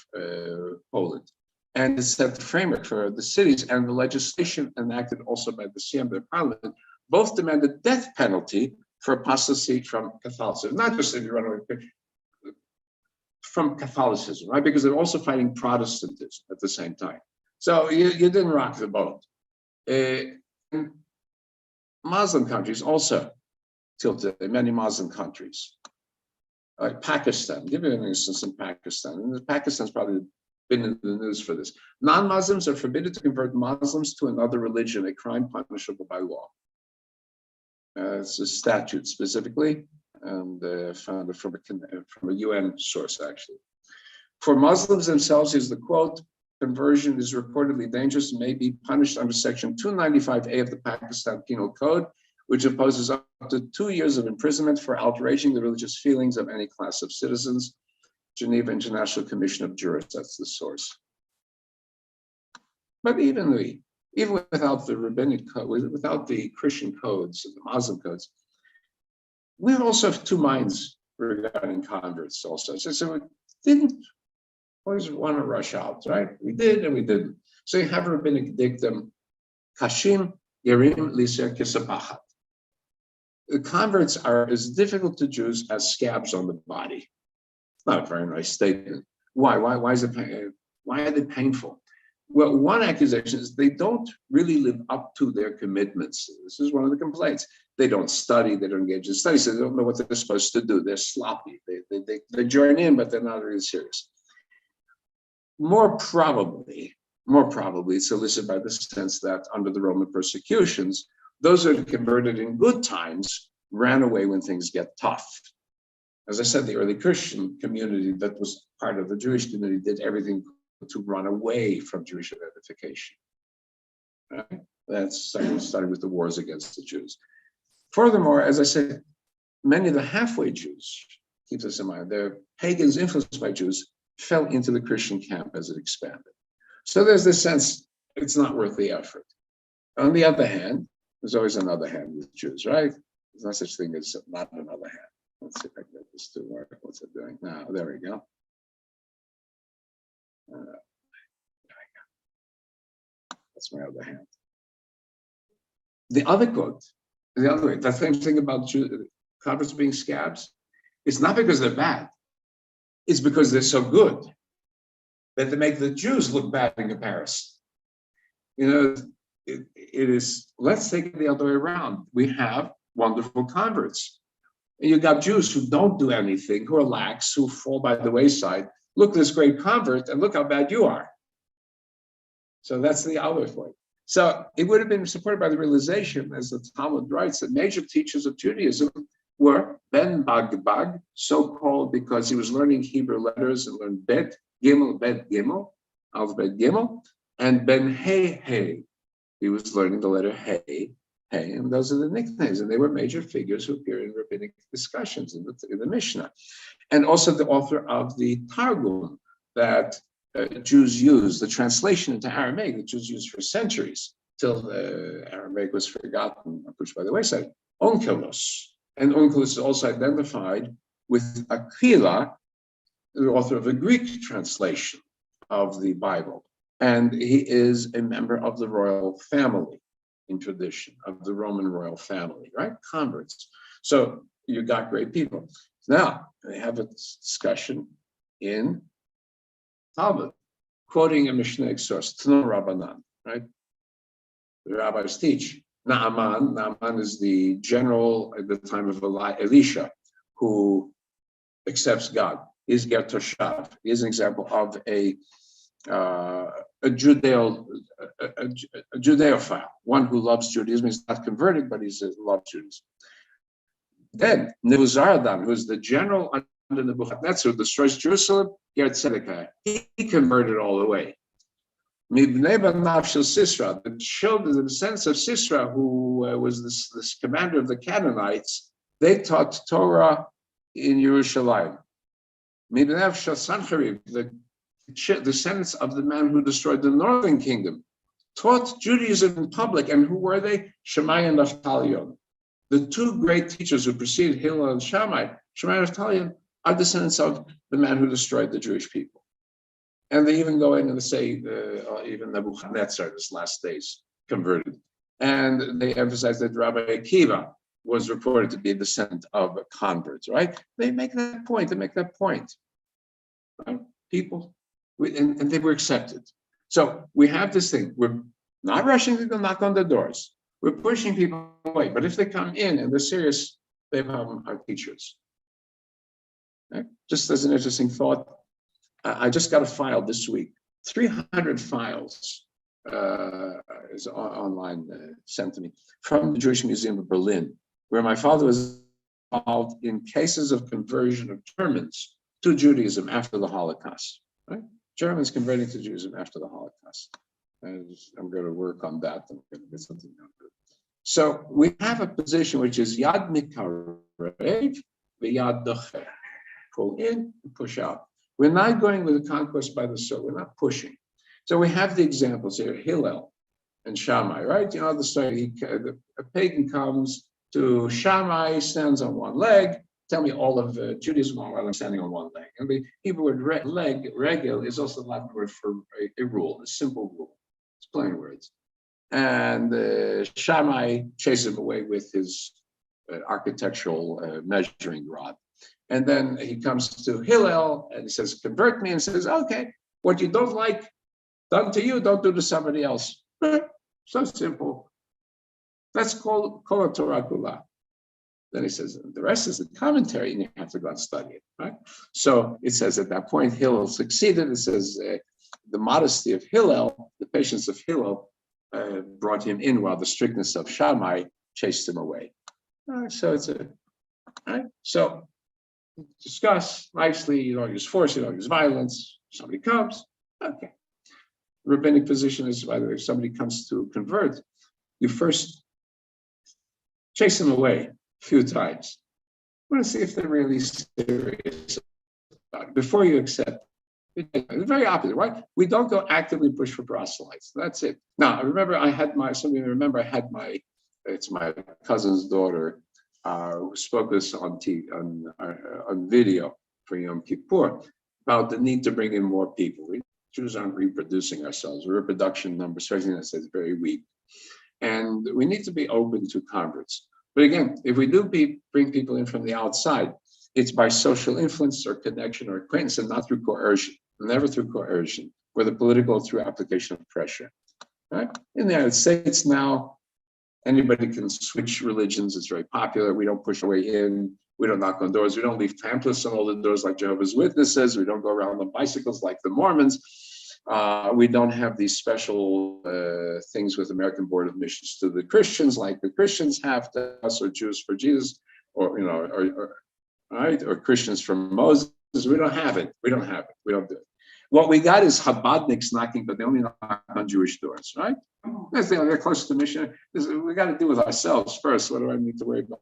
Poland. And it set the framework for the cities, and the legislation enacted also by the Sejm, the parliament, both demanded death penalty for apostasy from Catholicism. Not just if you run away from Catholicism, right? Because they're also fighting Protestantism at the same time. So you didn't rock the boat. Muslim countries also tilted, many Muslim countries, like Pakistan. I'll give you an instance in Pakistan. And Pakistan's probably been in the news for this. Non-Muslims are forbidden to convert Muslims to another religion, a crime punishable by law. It's a statute specifically, and found it from a UN source, actually. For Muslims themselves, is the quote, conversion is reportedly dangerous and may be punished under section 295A of the Pakistan Penal Code, which imposes up to 2 years of imprisonment for outraging the religious feelings of any class of citizens. Geneva International Commission of Jurists, that's the source. But even without the rabbinic code, without the Christian codes and the Muslim codes, we also have two minds regarding converts also. So we didn't always want to rush out, right? We did and we didn't. So you have a rabbinic dictum, Kashim Yerim Liser Kisapachat. The converts are as difficult to Jews as scabs on the body. It's not a very nice statement. Why? Why is it? Why are they painful? Well, one accusation is they don't really live up to their commitments. This is one of the complaints. They don't study, they don't engage in studies, they don't know what they're supposed to do. They're sloppy. They join in, but they're not really serious. More probably, it's elicited by the sense that under the Roman persecutions, those who are converted in good times ran away when things get tough. As I said, the early Christian community that was part of the Jewish community did everything to run away from Jewish identification. Right? That's starting with the wars against the Jews. Furthermore, as I said, many of the halfway Jews, keep this in mind, they're pagans influenced by Jews, fell into the Christian camp as it expanded. So there's this sense it's not worth the effort. On the other hand, there's always another hand with Jews, right? There's no such thing as not another hand. Let's see if I can get this to work. What's it doing? Now, there we go. There we go. That's my other hand. The other quote, the other way, that same thing about converts being scabs, it's not because they're bad. It's because they're so good that they make the Jews look bad in comparison. You know, it is, let's take it the other way around. We have wonderful converts. And you got Jews who don't do anything, who are lax, who fall by the wayside. Look at this great convert and look how bad you are. So that's the other point. So it would have been supported by the realization, as the Talmud writes, that major teachers of Judaism were Ben Bagbag, so-called because he was learning Hebrew letters and learned Bet Gimel, alphabet Gimel, and Ben Hey. He was learning the letter Hey, and those are the nicknames. And they were major figures who appear in rabbinic discussions in the Mishnah. And also the author of the Targum that Jews used, the translation into Aramaic that Jews used for centuries, till Aramaic was forgotten, pushed by the wayside, Onkelos. And Onkelos is also identified with Aquila, the author of a Greek translation of the Bible. And he is a member of the royal family in tradition, of the Roman royal family, right? Converts. So you got great people. Now, they have a discussion in Talmud, quoting a Mishnah source, Tanu Rabbanan, right? The rabbis teach. Naaman is the general at the time of Elisha, who accepts God. He's Ger Toshav. He is an example of a Judeophile, one who loves Judaism. He's not converted, but he loves Judaism. Then Nebuzaradan, who's the general under Nebuchadnezzar, who destroys Jerusalem, Ger Tzedekah. He converted all the way. Mibnei Banav Shel Sisra, the children, the descendants of Sisra, who was this commander of the Canaanites, they taught Torah in Yerushalayim. Mibnei Shel Sancherib, the descendants of the man who destroyed the northern kingdom, taught Judaism in public. And who were they? Shammai and Naphtalion. The two great teachers who preceded Hillel and Shammai and Naphtalion, are descendants of the man who destroyed the Jewish people. And they even go in and say, even Nebuchadnezzar, this last days, converted. And they emphasize that Rabbi Akiva was reported to be a descendant of converts, right? They make that point, right? People, and they were accepted. So we have this thing, we're not rushing to go knock on the doors. We're pushing people away, but if they come in and they're serious, they become our teachers. Okay? Just as an interesting thought, I just got a file this week, 300 files is online sent to me from the Jewish Museum of Berlin, where my father was involved in cases of conversion of Germans to Judaism after the Holocaust, right? Germans converting to Judaism after the Holocaust. I'm going to work on that. I'm going to get something out of it. So we have a position which is Yad Mikarev, Yad Docher. Pull in and push out. We're not going with the conquest by the sword. We're not pushing. So we have the examples here, Hillel and Shammai, right? You know the story. A pagan comes to Shammai, stands on one leg. Tell me all of Judaism while I'm standing on one leg. And the Hebrew word leg, regel, is also the Latin word for a rule, a simple rule. It's plain words. And Shammai chases him away with his architectural measuring rod. And then he comes to Hillel and he says, convert me, and says, okay, what you don't like done to you, don't do to somebody else. So simple. That's called Torah Kula. Then he says, the rest is the commentary, and you have to go and study it, right? So it says at that point, Hillel succeeded. It says the modesty of Hillel, the patience of Hillel brought him in, while the strictness of Shammai chased him away. So it's right? So discuss nicely, you don't use force, you don't use violence. Somebody comes, okay. Rabbinic position is, by the way, if somebody comes to convert, you first chase them away a few times. I want to see if they're really serious about it before you accept. It's very opposite, right? We don't go actively push for proselytes. That's it. Now, I remember it's my cousin's daughter, who spoke this on video for Yom Kippur about the need to bring in more people. We Jews aren't reproducing ourselves. Reproduction numbers, especially in the United States, is very weak. And we need to be open to converts. But again, if we do bring people in from the outside, it's by social influence or connection or acquaintance, and not through coercion. Never through coercion, whether political or through application of pressure. right? In the United States now, anybody can switch religions. It's very popular. We don't push our way in. We don't knock on doors. We don't leave pamphlets on all the doors like Jehovah's Witnesses. We don't go around on bicycles like the Mormons. We don't have these special things with American Board of Missions to the Christians, like the Christians have to us, or Jews for Jesus, or or Christians from Moses. We don't have it. We don't have it. We don't do it. What we got is Chabadniks knocking, but they only knock on Jewish doors, right? That's they're close to mission. We got to do with ourselves first. What do I need to worry about?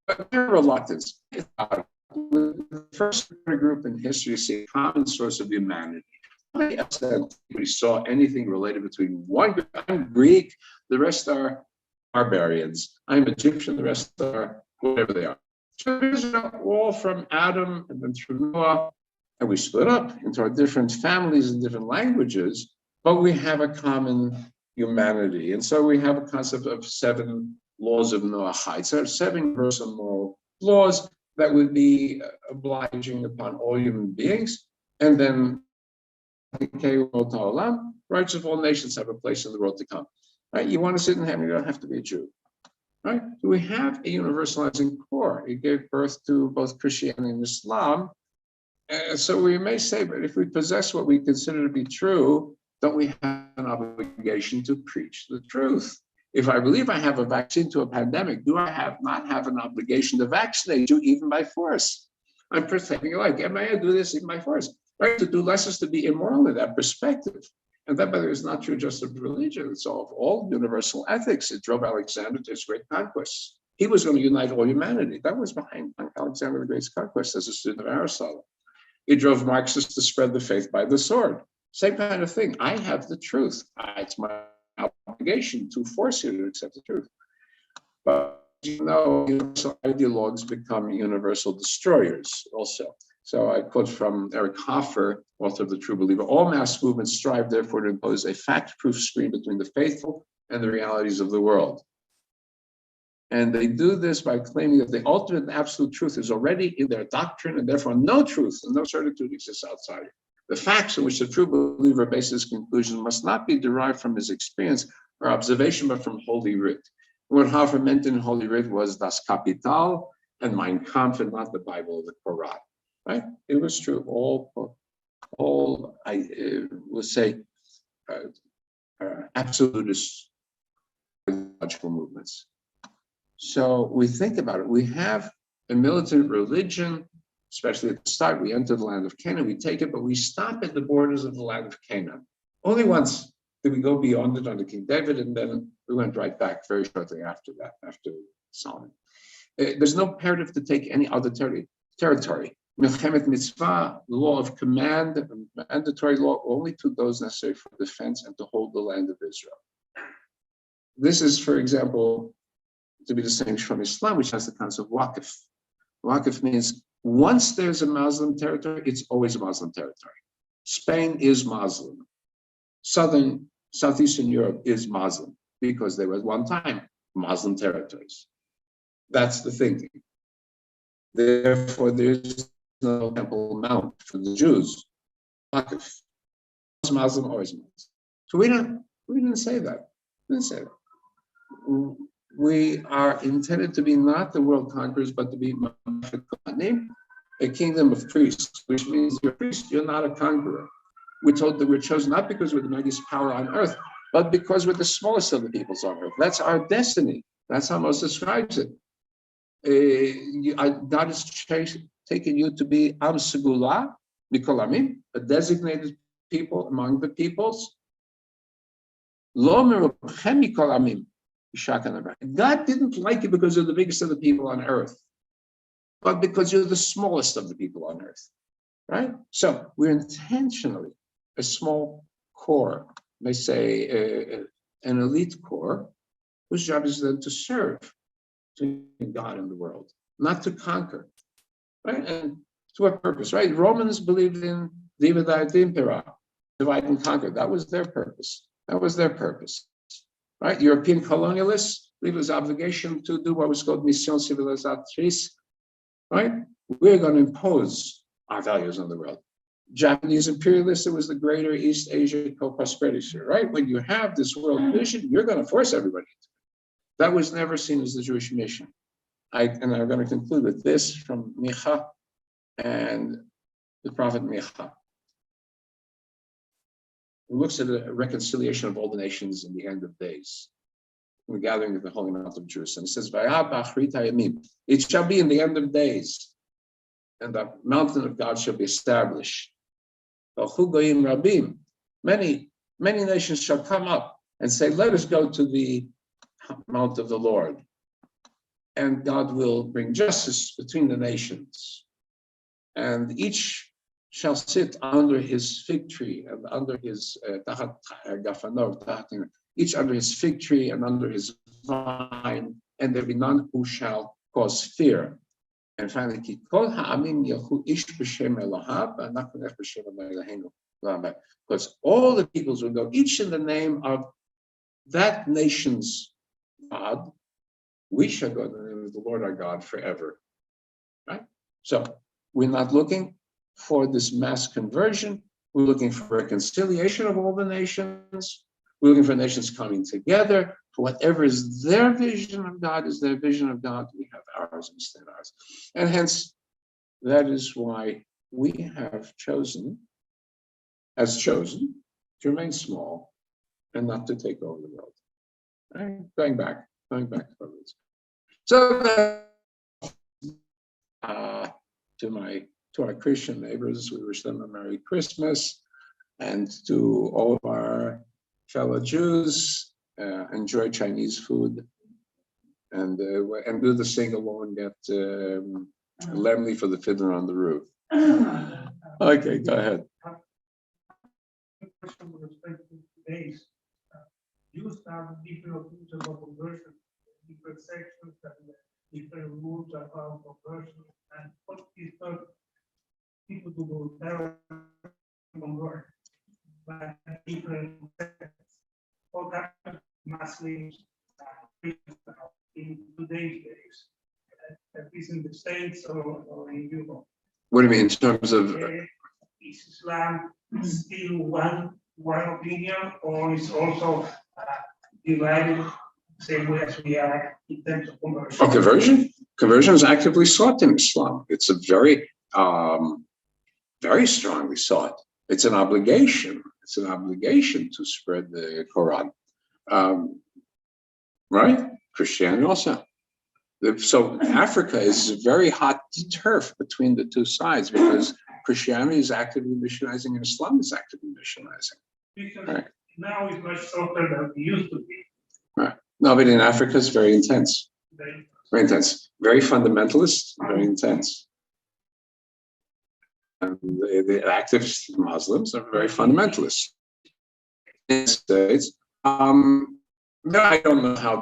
But there are reluctance. The first group in history see a common source of humanity. We saw anything related between one group. I'm Greek, the rest are barbarians. I'm Egyptian, the rest are whatever they are. So these are all from Adam and then through Noah, and we split up into our different families and different languages, but we have a common humanity. And so we have a concept of 7 laws of Noahide. So 7 universal moral laws that would be obliging upon all human beings. And then rights of all nations have a place in the world to come. Right? You want to sit in heaven, you don't have to be a Jew. Right? So we have a universalizing core. It gave birth to both Christianity and Islam. So we may say, but if we possess what we consider to be true, don't we have an obligation to preach the truth? If I believe I have a vaccine to a pandemic, do I not have an obligation to vaccinate you even by force? I'm protecting your life. Am I going to do this even by force? Right? To do less is to be immoral in that perspective. And that, by the way, is not true just of religion. It's of all universal ethics. It drove Alexander to his great conquests. He was going to unite all humanity. That was behind Alexander the Great's conquest as a student of Aristotle. It drove Marxists to spread the faith by the sword. Same kind of thing. I have the truth. It's my obligation to force you to accept the truth. But universal ideologues become universal destroyers also. So I quote from Eric Hoffer, author of The True Believer: all mass movements strive, therefore, to impose a fact-proof screen between the faithful and the realities of the world. And they do this by claiming that the ultimate and absolute truth is already in their doctrine, and therefore no truth and no certitude exists outside it. The facts on which the true believer bases his conclusion must not be derived from his experience or observation, but from Holy Writ. What Hoffer meant in Holy Writ was Das Kapital and Mein Kampf, and not the Bible or the Quran. Right? It was true. All I will say, absolutist ideological movements. So we think about it. We have a militant religion, especially at the start. We enter the land of Canaan, we take it, but we stop at the borders of the land of Canaan. Only once did we go beyond it under King David, and then we went right back very shortly after that, after Solomon. There's no imperative to take any other territory. Milchemet mitzvah, the law of command, mandatory law only to those necessary for defense and to hold the land of Israel. This is, for example, to be distinguished from Islam, which has the concept of waqf. Waqf means once there's a Muslim territory, it's always a Muslim territory. Spain is Muslim. Southeastern Europe is Muslim because they were at one time Muslim territories. That's the thinking. Therefore, there's no Temple Mount for the Jews. Waqf. Muslim, always Muslim. So we didn't say that. We didn't say that. We are intended to be not the world conquerors, but to be a kingdom of priests, which means you're a priest, you're not a conqueror. We're told that we're chosen not because we're the mightiest power on earth, but because we're the smallest of the peoples on earth. That's our destiny. That's how Moses describes it. God has taken you to be Am Segula, Mikol Amim, a designated people among the peoples. Lo merubchem Mikol Amim. God didn't like you because you're the biggest of the people on earth, but because you're the smallest of the people on earth, right? So we're intentionally a small core, they say an elite core, whose job is then to serve to God in the world, not to conquer, right? And to what purpose, right? Romans believed in divide et impera, divide and conquer. That was their purpose. That was their purpose. Right? European colonialists believe it was obligation to do what was called mission civilisatrice. Right? We're going to impose our values on the world. Japanese imperialists, it was the Greater East Asia Co-Prosperity Sphere, right? When you have this world vision, you're going to force everybody into it. That was never seen as the Jewish mission. And I'm going to conclude with this from Micha and the prophet Micha. He looks at a reconciliation of all the nations in the end of days, the gathering of the Holy Mount of Jerusalem. He says, it shall be in the end of days, and the mountain of God shall be established. Many nations shall come up and say, let us go to the mount of the Lord. And God will bring justice between the nations. And each shall sit under his fig tree and under his each under his fig tree and under his vine, and there be none who shall cause fear. And finally, because all the peoples will go, each in the name of that nation's God, we shall go in the name of the Lord our God forever. Right? So we're not looking for this mass conversion. We're looking for reconciliation of all the nations. We're looking for nations coming together. For whatever is their vision of God is their vision of God. We have ours instead of ours. And hence, that is why we have chosen to remain small and not to take over the world. Right? Going back to our roots. So to our Christian neighbors, we wish them a Merry Christmas, and to all of our fellow Jews, enjoy Chinese food, and do the sing-along and get Lemley for the Fiddler on the Roof. Okay, go ahead. With respect to today's Jews have different opinions about conversion, different sections and different rules about conversion, and what is the people who will never convert, but different sections. All kinds of Muslims in today's days, at least in the States or in Europe. What do you mean in terms of? Is Islam still one opinion, or is also divided same way as we are in terms of conversion? Oh, conversion is actively sought in Islam. It's a very, very strongly sought. It's an obligation. It's an obligation to spread the Quran, right? Christianity also. So Africa is a very hot turf between the two sides because Christianity is actively missionizing and Islam is actively missionizing. Because right. Now it's much softer than it used to be. Right. No, but in Africa it's very intense. Very intense. Very fundamentalist, very intense. And the active Muslims are very fundamentalist. In the States, I don't know how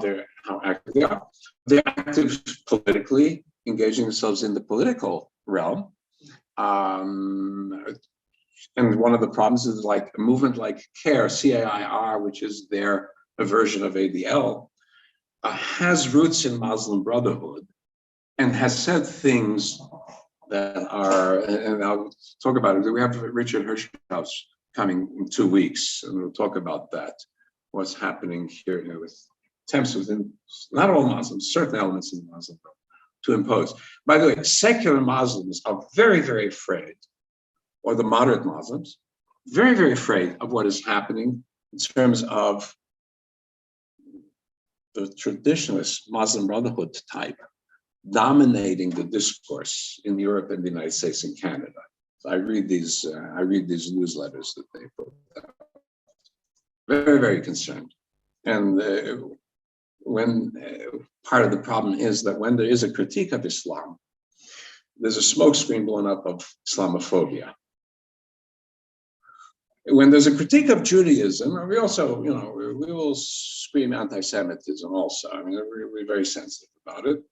active they are. They're active politically, engaging themselves in the political realm. And one of the problems is like a movement like CAIR, C-A-I-R, which is their version of ADL, has roots in Muslim Brotherhood and has said things that are, and I'll talk about it. We have Richard Hirschhaus coming in 2 weeks, and we'll talk about that, what's happening here with attempts within, not all Muslims, certain elements in the Muslim world, to impose. By the way, secular Muslims are very, very afraid, or the moderate Muslims, very, very afraid of what is happening in terms of the traditionalist Muslim Brotherhood type dominating the discourse in Europe and the United States and Canada. So I read these newsletters that they put out. Very, very concerned. And when part of the problem is that when there is a critique of Islam, there's a smokescreen blown up of Islamophobia. When there's a critique of Judaism, we also, we will scream anti-Semitism also. I mean, we're very sensitive about it.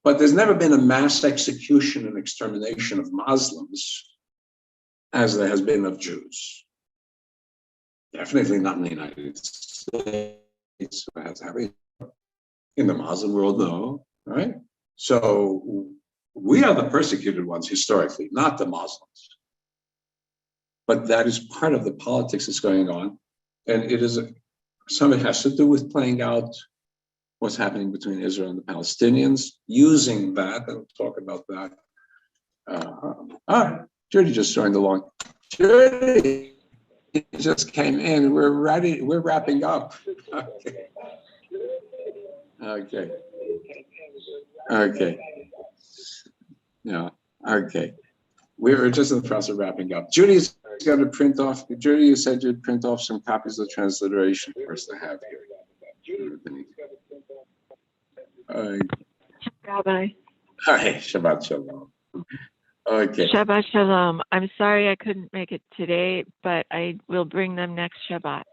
But there's never been a mass execution and extermination of Muslims as there has been of Jews. Definitely not in the United States. In the Muslim world, no, right? So we are the persecuted ones historically, not the Muslims. but that is part of the politics that's going on. And some of it has to do with playing out what's happening between Israel and the Palestinians, using that, and we'll talk about that. Judy just joined along. Judy just came in. We're ready. We're wrapping up. Okay. Yeah. Okay. We're just in the process of wrapping up. Judy's got to print off. Judy, you said you'd print off some copies of the transliteration for us to have here. Rabbi. Hi, Shabbat Shalom. Okay. Shabbat Shalom. I'm sorry I couldn't make it today, but I will bring them next Shabbat.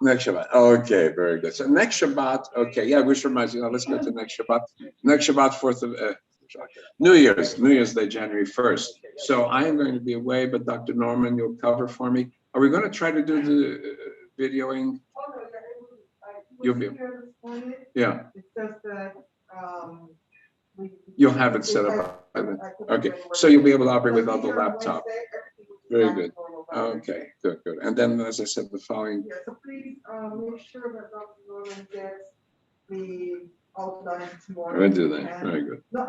Next Shabbat. Okay, very good. So next Shabbat, okay, yeah, which reminds me, let's go to next Shabbat. Next Shabbat, New Year's Day, January 1st. So I am going to be away, but Dr. Norman, you'll cover for me. Are we going to try to do the videoing? You'll be, yeah. It's just that, you'll have it set up. Okay, so you'll be able to operate without the laptop. Very good. Okay, good. And then, as I said, the following. Yeah, so please make sure that Dr. Norman gets the outline tomorrow. We'll do that. Very good. Not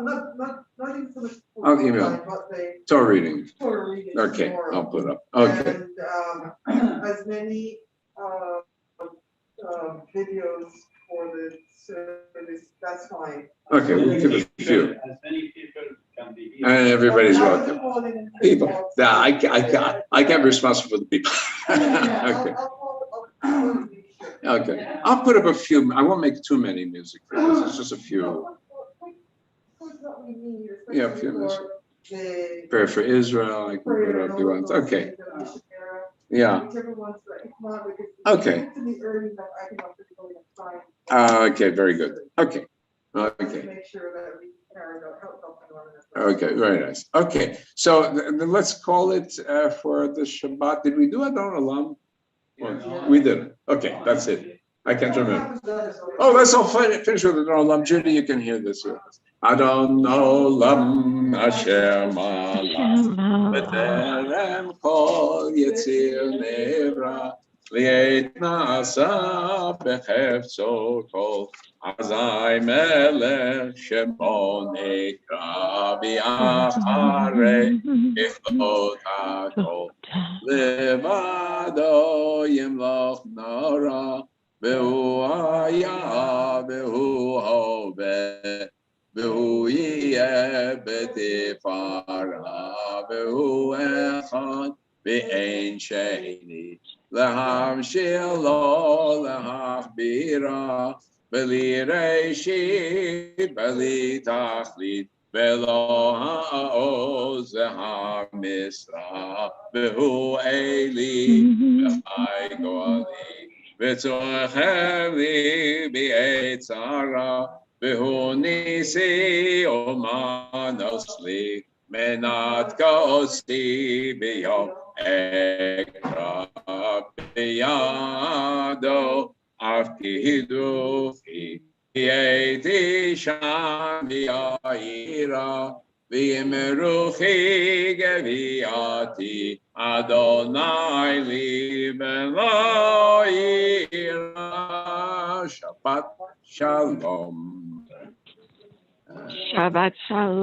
even so much. I'll email. But the Torah reading. Torah reading. Okay, tomorrow. I'll put up. Okay. And as many videos for the service, that's fine. Okay, we'll give it a few. As many people can be. And everybody's welcome. People, yeah, I can't be responsible for the people. Okay, I'll put up a few. I won't make too many music videos. It's just a few. Yeah, a few minutes. Prayer for Israel. I can put up few ones. Okay. Yeah. Okay. Okay, very good. Okay. Okay, very nice. Okay, so let's call it for the Shabbat. Did we do Adon Olam? Well, we did. Okay, that's it. I can't remember. Oh, let's all finish with Adon Olam. Judy, you can hear this. Adon Olam Asher Malach B'terem Kol Yetzir Nevra Li'et Na'asa B'chefzo Kol Azai Melech Shemo Nekra V'Acharei Echlot HaKol Levado Yimloch Nora V'hu Haya V'hu Hoveh V'hu Yeh B'tifara V'hu Echad V'ein Sheni L'hamshir Lo L'hachbira Beli Reishit, Beli Tachlit, Velo Ha'oz HaMisra, V'hu Eli, V'chai Goali, V'tzorchem li B'eit Tzara, V'hu Nisi Omanos li, Menat Kosi B'yom Ekra B'yado, Afkidufi, Yeti Sham Yaira, Vimeruchi Geviati, Adonai li Belo Ira, Shabbat Shalom. Shabbat Shalom.